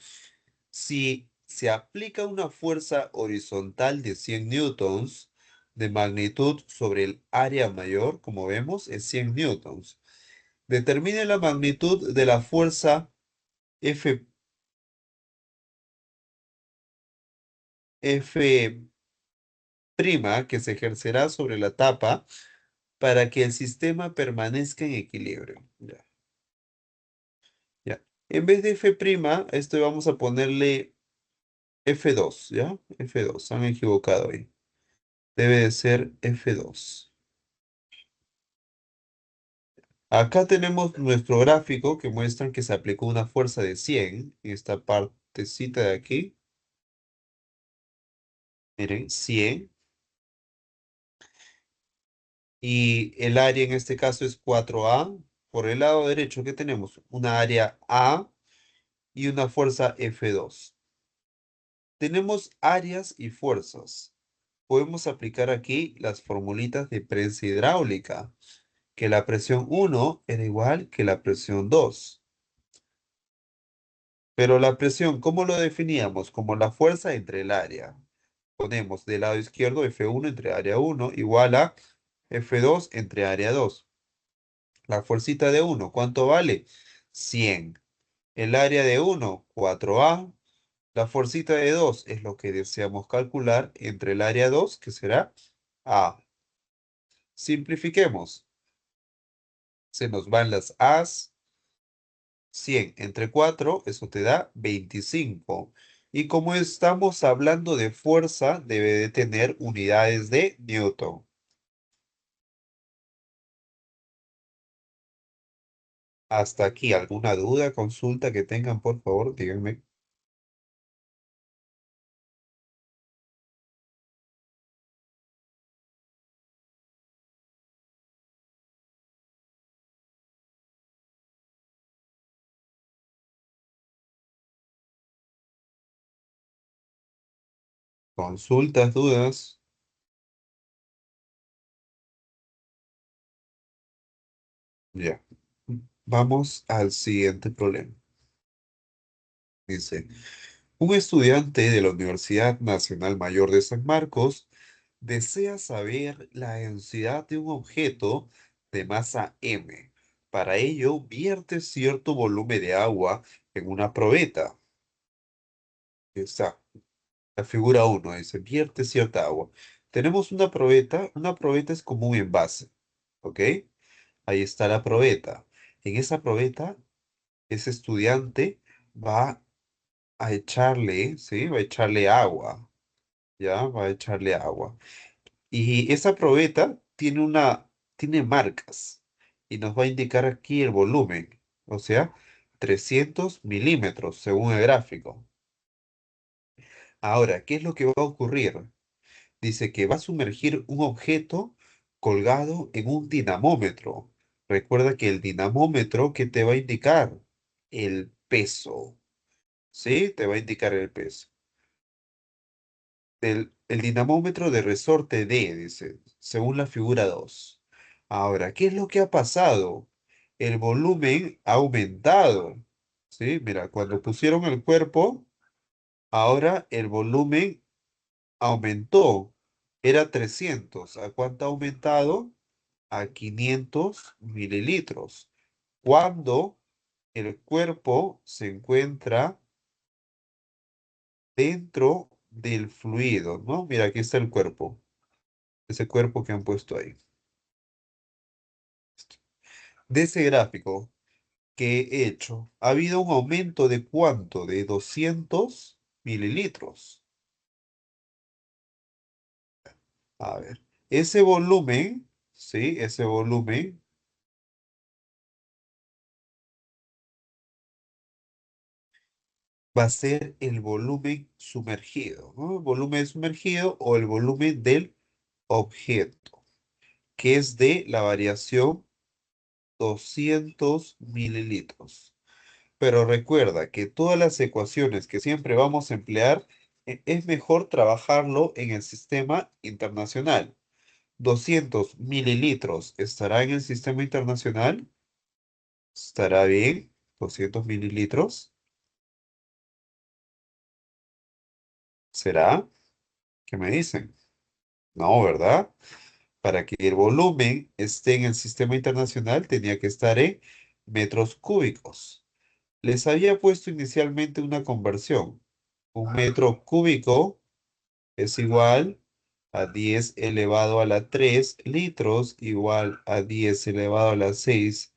Si se aplica una fuerza horizontal de 100 newtons de magnitud sobre el área mayor, como vemos, es 100 newtons. Determine la magnitud de la fuerza F, F' que se ejercerá sobre la tapa para que el sistema permanezca en equilibrio. Ya, ya. En vez de F', a esto vamos a ponerle F2, ¿ya? F2, se han equivocado ahí. Debe de ser F2. Acá tenemos nuestro gráfico que muestra que se aplicó una fuerza de 100 en esta partecita de aquí. Miren, 100. Y el área en este caso es 4A. Por el lado derecho, ¿qué tenemos? Una área A y una fuerza F2. Tenemos áreas y fuerzas. Podemos aplicar aquí las formulitas de prensa hidráulica, que la presión 1 era igual que la presión 2. Pero la presión, ¿cómo lo definíamos? Como la fuerza entre el área. Ponemos del lado izquierdo F1 entre área 1 igual a F2 entre área 2. La fuercita de 1, ¿cuánto vale? 100. El área de 1, 4A. La fuercita de 2 es lo que deseamos calcular entre el área 2, que será A. Simplifiquemos. Se nos van las A's. 100 entre 4, eso te da 25. Y como estamos hablando de fuerza, debe de tener unidades de Newton. Hasta aquí, ¿alguna duda, consulta que tengan, por favor? Díganme. Consultas, dudas. Ya. Vamos al siguiente problema. Dice, un estudiante de la Universidad Nacional Mayor de San Marcos desea saber la densidad de un objeto de masa m. Para ello, vierte cierto volumen de agua en una probeta. Está la figura 1 dice, vierte cierta agua. Tenemos una probeta es como un envase, ¿ok? Ahí está la probeta. En esa probeta, ese estudiante va a echarle, ¿sí? Va a echarle agua, ¿ya? Va a echarle agua. Y esa probeta tiene marcas y nos va a indicar aquí el volumen, o sea, 300 milímetros según el gráfico. Ahora, ¿qué es lo que va a ocurrir? Dice que va a sumergir un objeto colgado en un dinamómetro. Recuerda que el dinamómetro, ¿qué te va a indicar? El peso, ¿sí? Te va a indicar el peso. El dinamómetro de resorte D, dice, según la figura 2. Ahora, ¿qué es lo que ha pasado? El volumen ha aumentado, ¿sí? Mira, cuando pusieron el cuerpo, ahora el volumen aumentó. Era 300. ¿A cuánto ha aumentado? A 500 mililitros. Cuando el cuerpo se encuentra dentro del fluido, ¿no? Mira, aquí está el cuerpo. Ese cuerpo que han puesto ahí. De ese gráfico que he hecho, ha habido un aumento de ¿cuánto? De 200 mililitros. A ver, ese volumen, ¿sí? Ese volumen va a ser el volumen sumergido, ¿no? El volumen sumergido o el volumen del objeto, que es de la variación 200 mililitros. Pero recuerda que todas las ecuaciones que siempre vamos a emplear, es mejor trabajarlo en el sistema internacional. 200 mililitros estará en el sistema internacional. ¿Estará bien? 200 mililitros. ¿Será? ¿Qué me dicen? No, ¿verdad? Para que el volumen esté en el sistema internacional tenía que estar en metros cúbicos. Les había puesto inicialmente una conversión. Un metro cúbico es igual a 10 elevado a la 3 litros igual a 10 elevado a la 6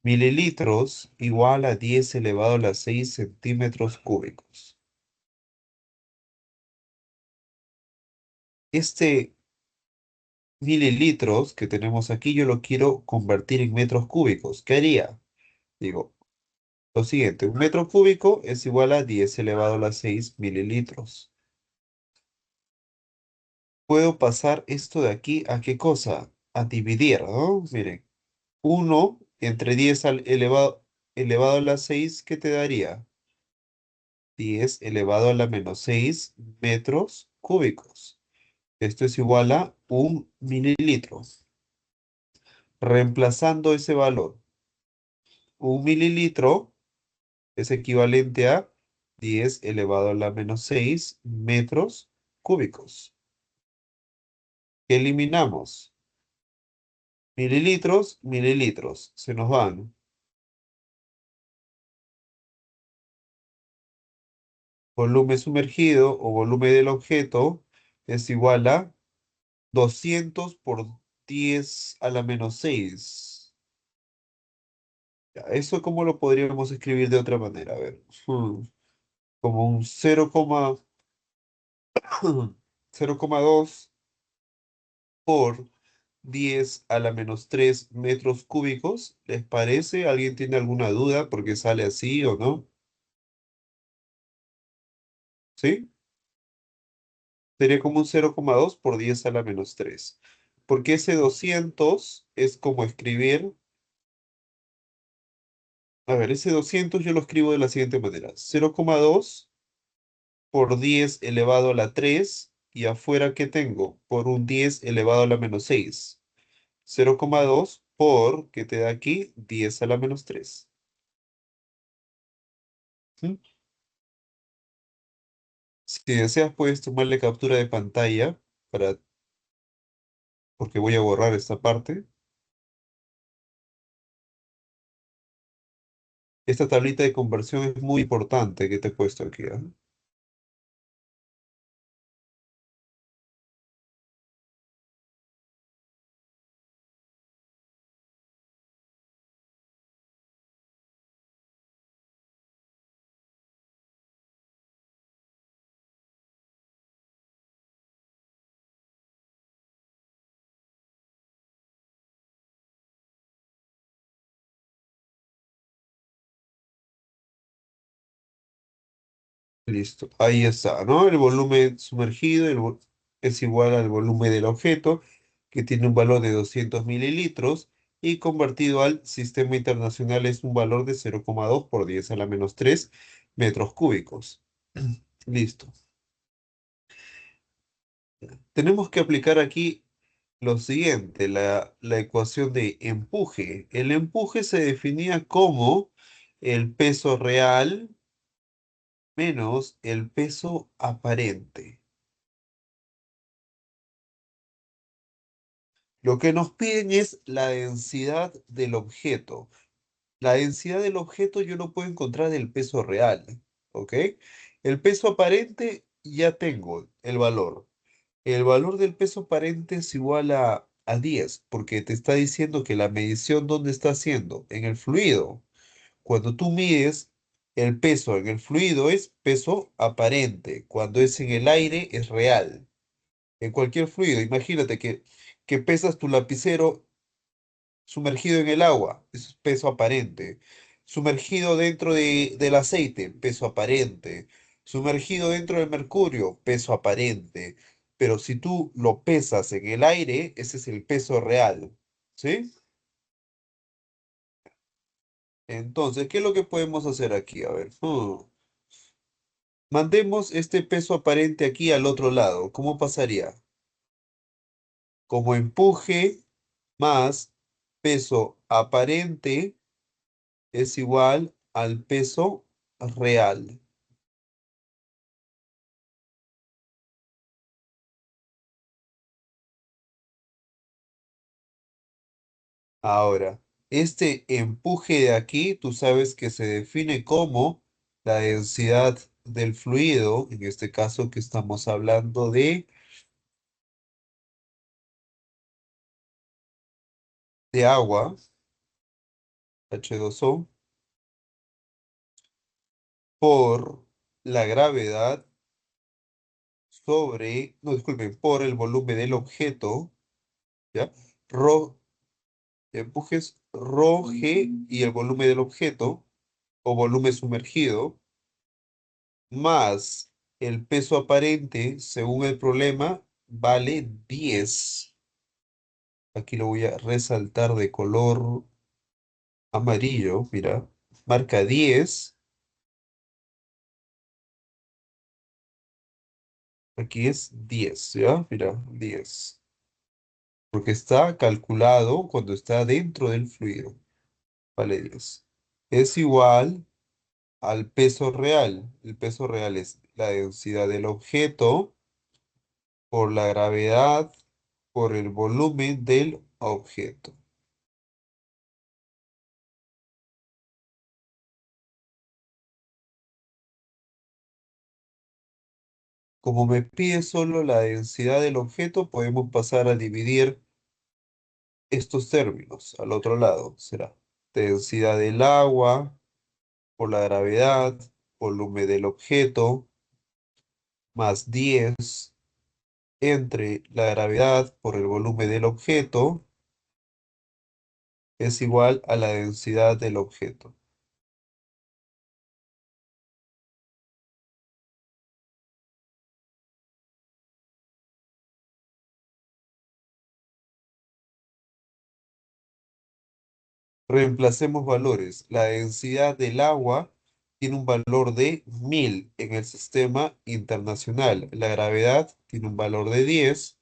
mililitros igual a 10 elevado a la 6 centímetros cúbicos. Este mililitros que tenemos aquí yo lo quiero convertir en metros cúbicos. ¿Qué haría? Digo, lo siguiente, un metro cúbico es igual a 10 elevado a la 6 mililitros. ¿Puedo pasar esto de aquí a qué cosa? a dividir, ¿no? Miren, 1 entre 10 elevado a la 6, ¿qué te daría? 10 elevado a la menos 6 metros cúbicos. Esto es igual a 1 mililitro. Reemplazando ese valor, 1 mililitro es equivalente a 10 elevado a la menos 6 metros cúbicos. ¿Qué eliminamos? Mililitros, mililitros. Se nos van. Volumen sumergido o volumen del objeto es igual a 200 por 10 a la menos 6. Ya, ¿eso cómo lo podríamos escribir de otra manera? A ver, como un 0,2 por 10 a la menos 3 metros cúbicos. ¿Les parece? ¿Alguien tiene alguna duda porque sale así o no? ¿Sí? Sería como un 0,2 por 10 a la menos 3. Porque ese 200 es como escribir, a ver, ese 200 yo lo escribo de la siguiente manera. 0,2 por 10 elevado a la 3 y afuera ¿qué tengo? Por un 10 elevado a la menos 6. 0,2 por, ¿qué te da aquí? 10 a la menos 3. ¿Mm? Si deseas puedes tomarle captura de pantalla para, porque voy a borrar esta parte. Esta tablita de conversión es muy importante que te he puesto aquí, ¿ah? Listo, ahí está, ¿no? El volumen sumergido es igual al volumen del objeto, que tiene un valor de 200 mililitros, y convertido al sistema internacional es un valor de 0,2 por 10 a la menos 3 metros cúbicos. Listo. Tenemos que aplicar aquí lo siguiente, la ecuación de empuje. El empuje se definía como el peso real menos el peso aparente. Lo que nos piden es la densidad del objeto. La densidad del objeto yo lo puedo encontrar del peso real, ¿ok? El peso aparente ya tengo el valor. El valor del peso aparente es igual a 10, porque te está diciendo que la medición, ¿dónde está haciendo? En el fluido. Cuando tú mides el peso en el fluido es peso aparente. Cuando es en el aire es real. En cualquier fluido, imagínate que pesas tu lapicero sumergido en el agua, es peso aparente. Sumergido dentro del aceite, peso aparente. Sumergido dentro del mercurio, peso aparente. Pero si tú lo pesas en el aire, ese es el peso real. ¿Sí? Entonces, ¿qué es lo que podemos hacer aquí? A ver. Mandemos este peso aparente aquí al otro lado. ¿Cómo pasaría? Como empuje más peso aparente es igual al peso real. Ahora, este empuje de aquí, tú sabes que se define como la densidad del fluido, en este caso que estamos hablando de agua, H2O, por la gravedad sobre, no, disculpen, por el volumen del objeto, ¿ya? Rho, empujes rho g y el volumen del objeto, o volumen sumergido, más el peso aparente, según el problema, vale 10. Aquí lo voy a resaltar de color amarillo, mira, marca 10. Aquí es 10, ¿ya? Mira, 10. Porque está calculado cuando está dentro del fluido. Vale 10. Es igual al peso real. El peso real es la densidad del objeto por la gravedad por el volumen del objeto. Como me pide solo la densidad del objeto, podemos pasar a dividir estos términos al otro lado. Será densidad del agua por la gravedad, volumen del objeto, más 10 entre la gravedad por el volumen del objeto es igual a la densidad del objeto. Reemplacemos valores. La densidad del agua tiene un valor de 1000 en el sistema internacional. La gravedad tiene un valor de 10.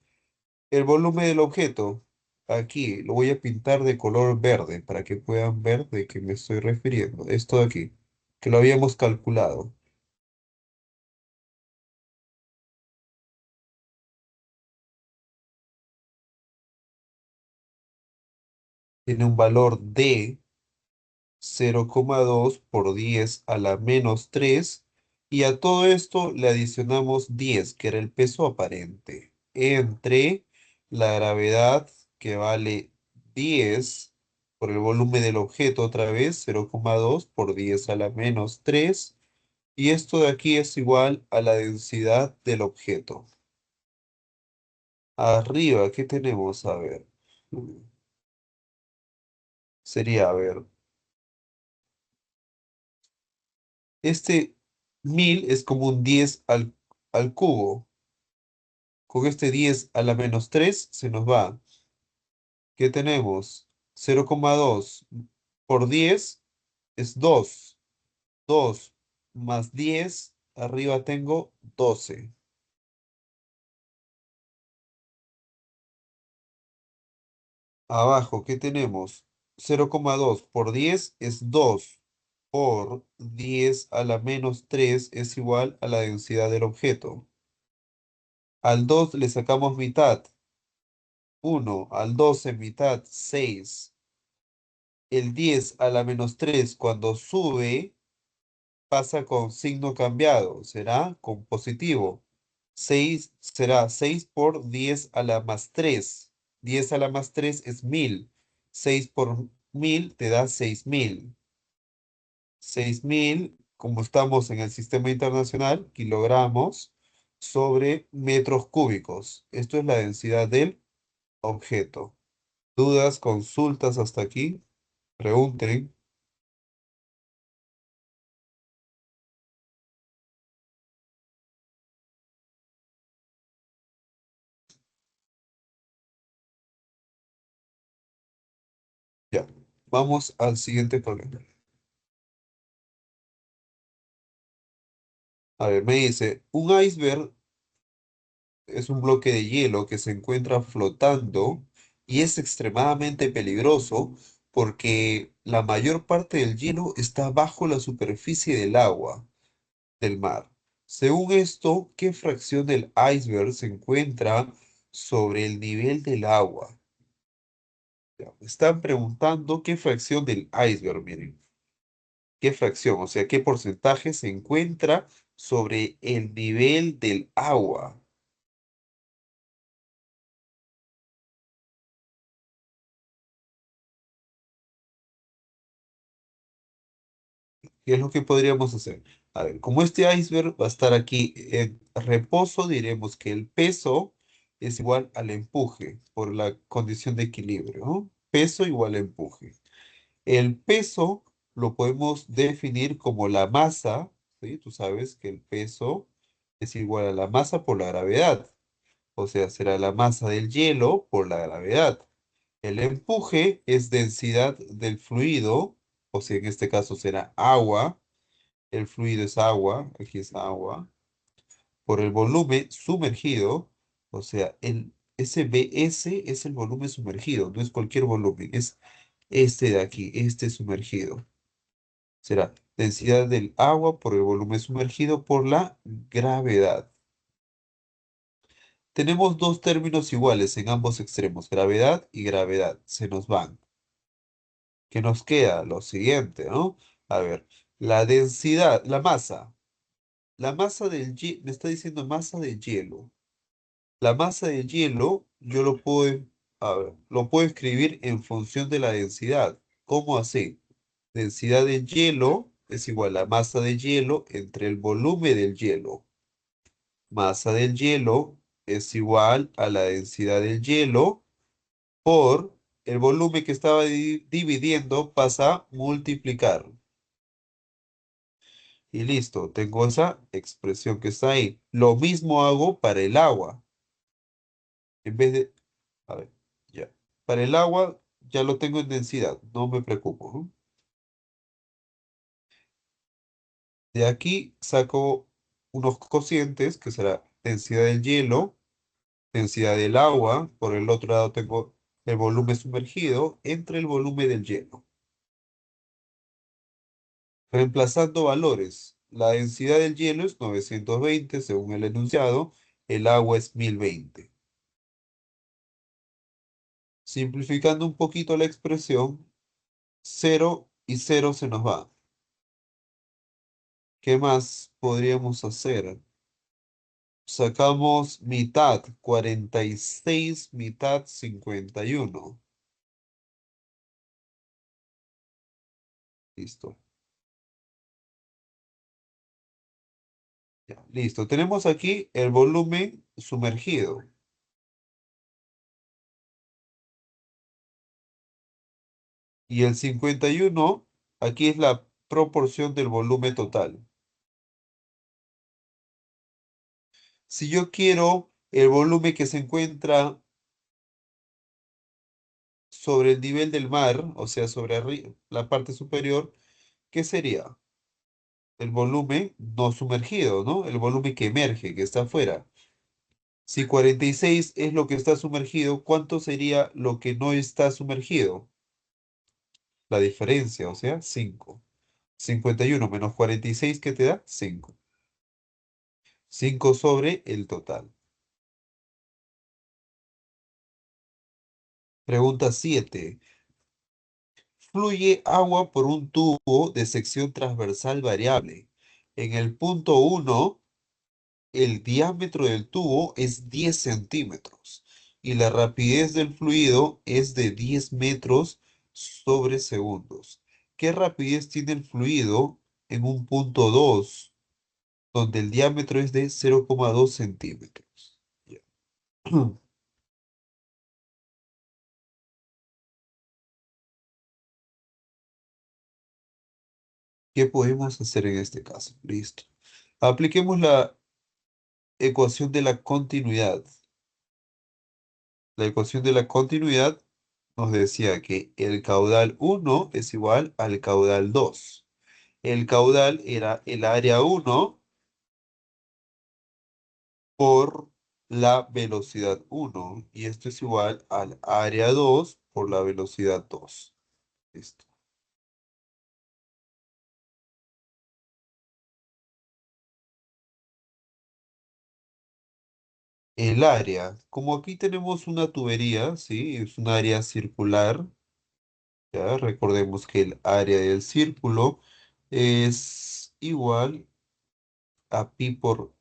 El volumen del objeto, aquí lo voy a pintar de color verde para que puedan ver de qué me estoy refiriendo. Esto de aquí, que lo habíamos calculado. Tiene un valor de 0,2 por 10 a la menos 3 y a todo esto le adicionamos 10 que era el peso aparente, entre la gravedad que vale 10 por el volumen del objeto otra vez, 0,2 por 10 a la menos 3 y esto de aquí es igual a la densidad del objeto. Arriba, ¿qué tenemos? A ver, sería, a ver, este 1000 es como un 10 al cubo. Con este 10 a la menos 3 se nos va. ¿Qué tenemos? 0,2 por 10 es 2. 2 más 10, arriba tengo 12. Abajo, ¿qué tenemos? 0,2 por 10 es 2. Por 10 a la menos 3 es igual a la densidad del objeto. Al 2 le sacamos mitad. 1 al 12 mitad, 6. El 10 a la menos 3 cuando sube pasa con signo cambiado, será con positivo. 6 será 6 por 10 a la más 3. 10 a la más 3 es 1000. 6 por 1000 te da 6000. 6000, como estamos en el sistema internacional, kilogramos sobre metros cúbicos. Esto es la densidad del objeto. ¿Dudas, consultas hasta aquí? Pregunten. Ya. Vamos al siguiente problema. A ver, me dice, un iceberg es un bloque de hielo que se encuentra flotando y es extremadamente peligroso porque la mayor parte del hielo está bajo la superficie del agua del mar. Según esto, ¿qué fracción del iceberg se encuentra sobre el nivel del agua? Ya, me están preguntando qué fracción del iceberg, miren. ¿Qué fracción? O sea, ¿qué porcentaje se encuentra sobre el nivel del agua? ¿Qué es lo que podríamos hacer? A ver, como este iceberg va a estar aquí en reposo, diremos que el peso es igual al empuje por la condición de equilibrio, ¿no? Peso igual a empuje. El peso lo podemos definir como la masa, ¿sí? Tú sabes que el peso es igual a la masa por la gravedad. O sea, será la masa del hielo por la gravedad. El empuje es densidad del fluido, o sea, en este caso será agua. El fluido es agua, aquí es agua, por el volumen sumergido, o sea, el SBS es el volumen sumergido, no es cualquier volumen, es este de aquí, este sumergido. Será densidad del agua por el volumen sumergido por la gravedad. Tenemos dos términos iguales en ambos extremos, gravedad y gravedad. Se nos van. ¿Qué nos queda? Lo siguiente, ¿no? A ver, la densidad, la masa. La masa del hielo, me está diciendo masa de hielo. La masa del hielo, yo lo puedo, a ver, lo puedo escribir en función de la densidad. ¿Cómo así? Densidad del hielo es igual a masa de hielo entre el volumen del hielo. Masa del hielo es igual a la densidad del hielo por el volumen que estaba dividiendo pasa a multiplicar. Y listo, tengo esa expresión que está ahí. Lo mismo hago para el agua. En vez de, a ver, ya. Para el agua ya lo tengo en densidad, no me preocupo, ¿no? De aquí saco unos cocientes, que será densidad del hielo, densidad del agua. Por el otro lado tengo el volumen sumergido entre el volumen del hielo. Reemplazando valores, la densidad del hielo es 920 según el enunciado, el agua es 1020. Simplificando un poquito la expresión, cero y cero se nos va. ¿Qué más podríamos hacer? Sacamos mitad, 46 mitad 51. Listo. Ya, listo. Tenemos aquí el volumen sumergido. Y el 51 aquí es la proporción del volumen total. Si yo quiero el volumen que se encuentra sobre el nivel del mar, o sea, sobre la parte superior, ¿qué sería? El volumen no sumergido, ¿no? El volumen que emerge, que está afuera. Si 46 es lo que está sumergido, ¿cuánto sería lo que no está sumergido? La diferencia, o sea, 5. 51 menos 46, ¿qué te da? 5. 5 sobre el total. Pregunta 7. Fluye agua por un tubo de sección transversal variable. En el punto 1, el diámetro del tubo es 10 centímetros y la rapidez del fluido es de 10 metros sobre segundos. ¿Qué rapidez tiene el fluido en un punto 2, donde el diámetro es de 0,2 centímetros? Ya. ¿Qué podemos hacer en este caso? Listo. Apliquemos la ecuación de la continuidad. La ecuación de la continuidad nos decía que el caudal 1 es igual al caudal 2. El caudal era el área 1 por la velocidad 1 y esto es igual al área 2 por la velocidad 2. Listo. El área, como aquí tenemos una tubería, ¿sí? Es un área circular, ¿ya? Recordemos que el área del círculo es igual a pi por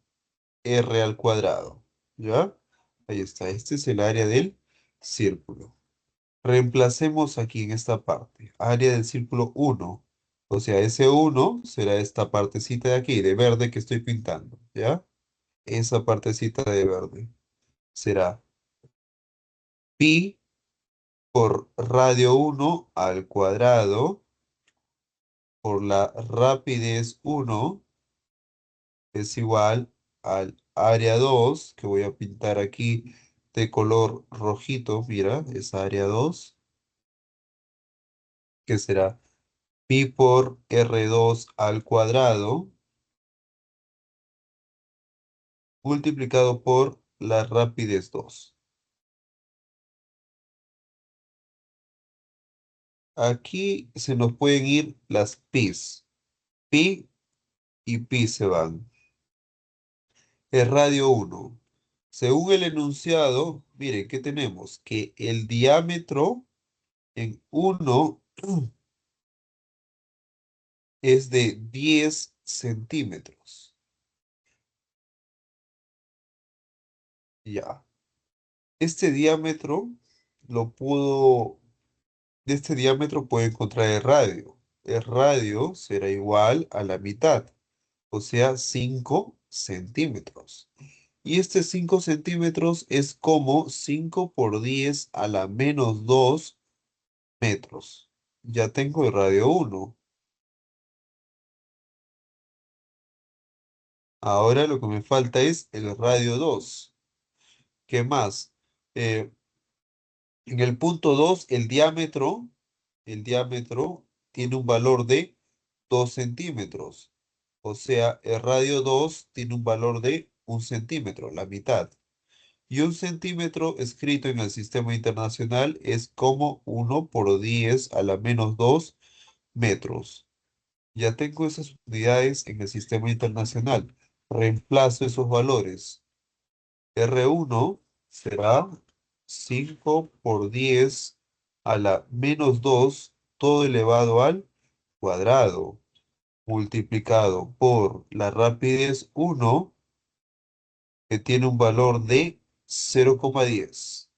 r al cuadrado, ¿ya? Ahí está, este es el área del círculo. Reemplacemos aquí en esta parte, área del círculo 1. O sea, ese 1 será esta partecita de aquí, de verde que estoy pintando, ¿ya? Esa partecita de verde será pi por radio 1 al cuadrado por la rapidez 1 es igual al área 2 que voy a pintar aquí de color rojito, mira, esa área 2, que será pi por R2 al cuadrado multiplicado por la rapidez 2. Aquí se nos pueden ir las pis. Pi y pi se van. El radio 1. Según el enunciado, miren, ¿qué tenemos? Que el diámetro en 1 es de 10 centímetros. Ya. Este diámetro lo puedo, de este diámetro puedo encontrar el radio. El radio será igual a la mitad, o sea, 5 centímetros. Y este 5 centímetros es como 5 por 10 a la menos 2 metros. Ya tengo el radio 1. Ahora lo que me falta es el radio 2. ¿Qué más? Eh, en el punto 2 el diámetro tiene un valor de 2 centímetros. O sea, el radio 2 tiene un valor de 1 centímetro, la mitad. Y 1 centímetro escrito en el sistema internacional es como 1 por 10 a la menos 2 metros. Ya tengo esas unidades en el sistema internacional. Reemplazo esos valores. R1 será 5 por 10 a la menos 2 todo elevado al cuadrado, multiplicado por la rapidez 1, que tiene un valor de 0,10.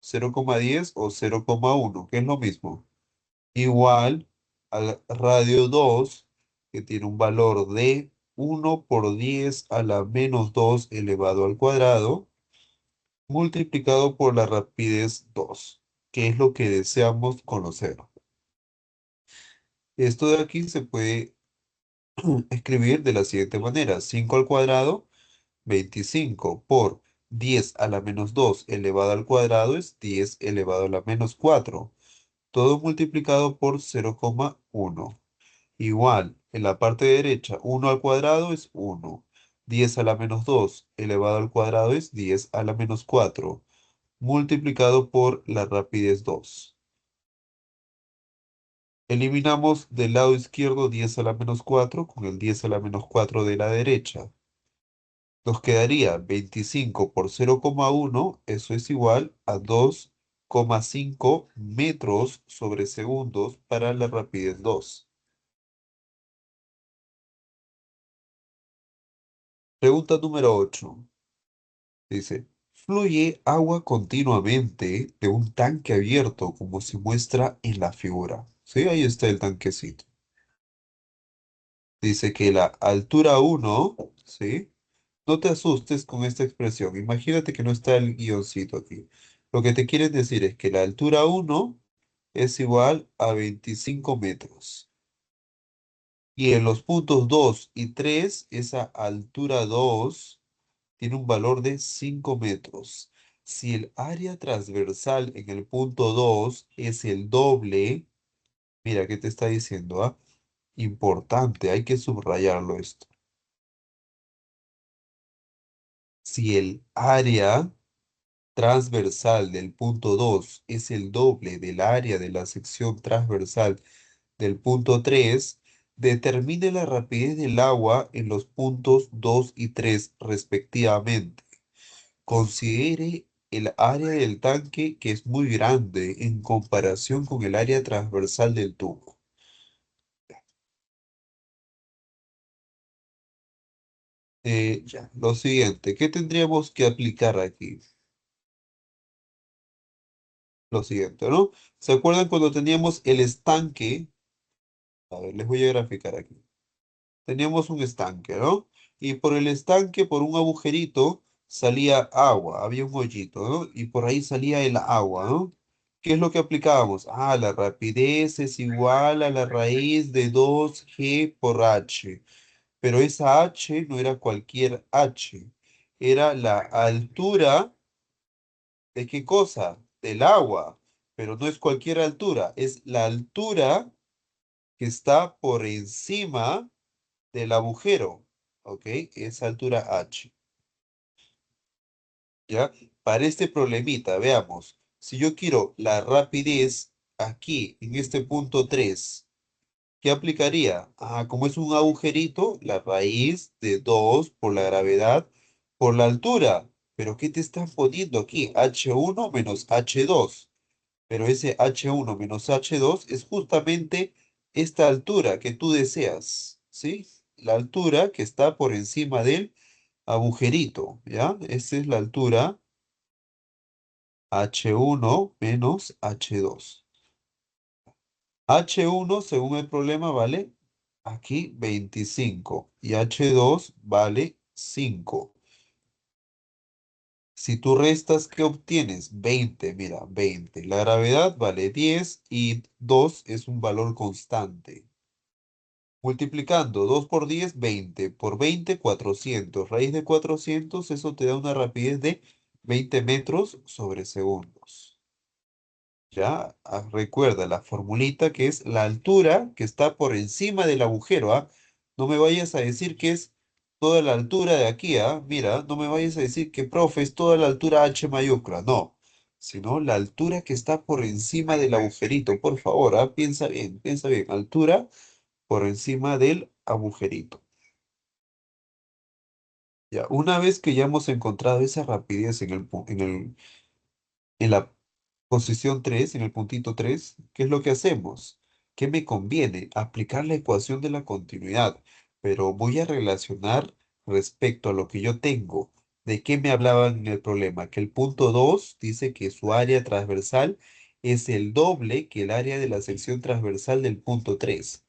0,10 o 0,1, que es lo mismo. Igual al radio 2, que tiene un valor de 1 por 10 a la menos 2 elevado al cuadrado, multiplicado por la rapidez 2, que es lo que deseamos conocer. Esto de aquí se puede escribir de la siguiente manera: 5 al cuadrado, 25 por 10 a la menos 2 elevado al cuadrado es 10 elevado a la menos 4, todo multiplicado por 0,1. Igual, en la parte derecha, 1 al cuadrado es 1. 10 a la menos 2 elevado al cuadrado es 10 a la menos 4, multiplicado por la rapidez 2. Eliminamos del lado izquierdo 10 a la menos 4 con el 10 a la menos 4 de la derecha. Nos quedaría 25 por 0,1, eso es igual a 2,5 metros sobre segundos para la rapidez 2. Pregunta número 8. Dice, fluye agua continuamente de un tanque abierto como se muestra en la figura. Sí, ahí está el tanquecito. Dice que la altura 1, ¿sí? No te asustes con esta expresión. Imagínate que no está el guioncito aquí. Lo que te quieren decir es que la altura 1 es igual a 25 metros. Y en los puntos 2 y 3, esa altura 2 tiene un valor de 5 metros. Si el área transversal en el punto 2 es el doble, mira, ¿qué te está diciendo? ¿Ah? Importante, hay que subrayarlo esto. Si el área transversal del punto 2 es el doble del área de la sección transversal del punto 3, determine la rapidez del agua en los puntos 2 y 3 respectivamente. Considere el área del tanque, que es muy grande en comparación con el área transversal del tubo. Ya, lo siguiente, ¿qué tendríamos que aplicar aquí? Lo siguiente, ¿no? ¿Se acuerdan cuando teníamos el estanque? A ver, les voy a graficar aquí. Teníamos un estanque, ¿no? Y por el estanque, por un agujerito, salía agua, había un hoyito, ¿no? Y por ahí salía el agua, ¿no? ¿Qué es lo que aplicábamos? Ah, la rapidez es igual a la raíz de 2G por H. Pero esa H no era cualquier H, era la altura ¿De qué cosa? Del agua. Pero no es cualquier altura, es la altura que está por encima del agujero. ¿Ok? Esa altura H. ¿Ya? Para este problemita, veamos. Si yo quiero la rapidez aquí, en este punto 3, ¿qué aplicaría? Ah, como es un agujerito, la raíz de 2 por la gravedad por la altura. ¿Pero qué te están poniendo aquí? H1 menos H2. Pero ese H1 menos H2 es justamente esta altura que tú deseas, ¿sí? La altura que está por encima del agujerito, ¿ya? Esa es la altura H1 menos H2. H1, según el problema, vale aquí 25 y H2 vale 5. Si tú restas, ¿qué obtienes? 20, mira, 20. La gravedad vale 10 y 2 es un valor constante. Multiplicando 2 por 10, 20. Por 20, 400. Raíz de 400, eso te da una rapidez de 20 metros sobre segundos. Ya, recuerda la formulita que es la altura que está por encima del agujero, ¿ah? No me vayas a decir que es toda la altura de aquí, ¿ah? Mira, no me vayas a decir que, profe, es toda la altura H mayúscula, no, sino la altura que está por encima del agujerito, por favor, ¿ah? Piensa bien, altura por encima del agujerito. Ya, una vez que ya hemos encontrado esa rapidez en la posición 3 en el puntito 3, ¿qué es lo que hacemos? ¿Qué me conviene? Aplicar la ecuación de la continuidad, pero voy a relacionar respecto a lo que yo tengo. ¿De qué me hablaban en el problema? Que el punto 2 dice que su área transversal es el doble que el área de la sección transversal del punto 3.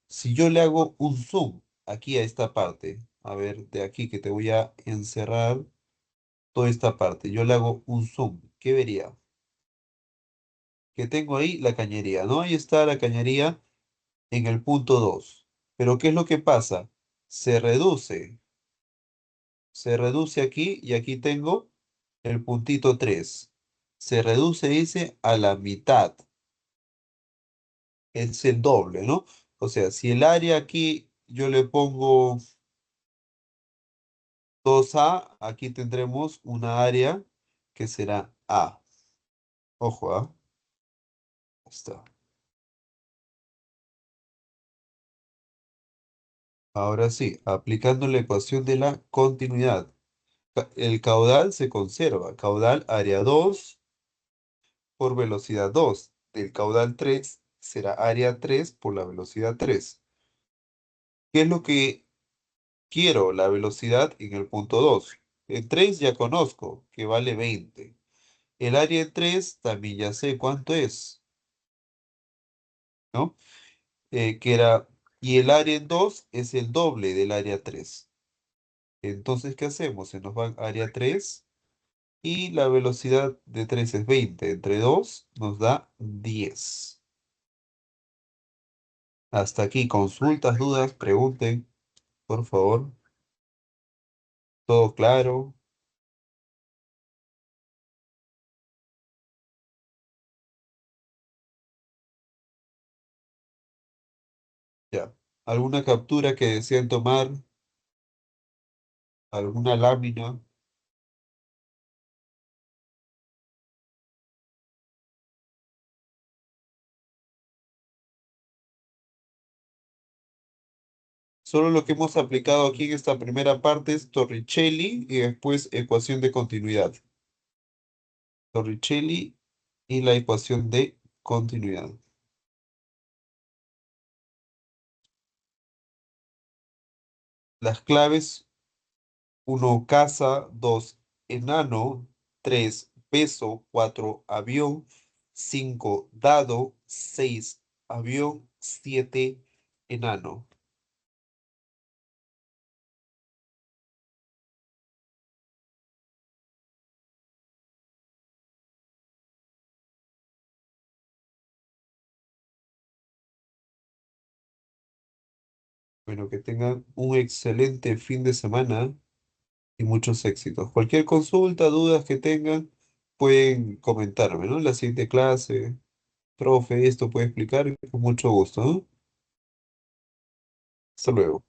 Si yo le hago un zoom aquí a esta parte, a ver, de aquí que te voy a encerrar toda esta parte, yo le hago un zoom, ¿qué vería? Que tengo ahí la cañería, ¿no? Ahí está la cañería en el punto 2. Pero ¿qué es lo que pasa? Se reduce, se reduce aquí y aquí tengo el puntito 3. Se reduce, dice, a la mitad. Es el doble, ¿no? O sea, si el área aquí yo le pongo 2A, aquí tendremos una área que será A. Ojo, ¿ah? Ahí está. Ahora sí, aplicando la ecuación de la continuidad. El caudal se conserva. Caudal área 2 por velocidad 2. Del caudal 3 será área 3 por la velocidad 3. ¿Qué es lo que quiero? La velocidad en el punto 2. El 3 ya conozco, que vale 20. El área en 3 también ya sé cuánto es, ¿no? Que era, y el área en 2 es el doble del área 3. Entonces, ¿qué hacemos? Se nos va área 3 y la velocidad de 3 es 20. Entre 2 nos da 10. Hasta aquí, consultas, dudas, pregunten, por favor. ¿Todo claro? Ya. ¿Alguna captura que deseen tomar? ¿Alguna lámina? Solo lo que hemos aplicado aquí en esta primera parte es Torricelli y después ecuación de continuidad. Torricelli y la ecuación de continuidad. Las claves: uno casa, 2 enano, 3 peso, 4 avión, 5 dado, 6 avión, 7 enano. Bueno, que tengan un excelente fin de semana y muchos éxitos. Cualquier consulta, dudas que tengan, pueden comentarme, ¿no? En la siguiente clase, profe, esto puede explicar con mucho gusto, ¿no? Hasta luego.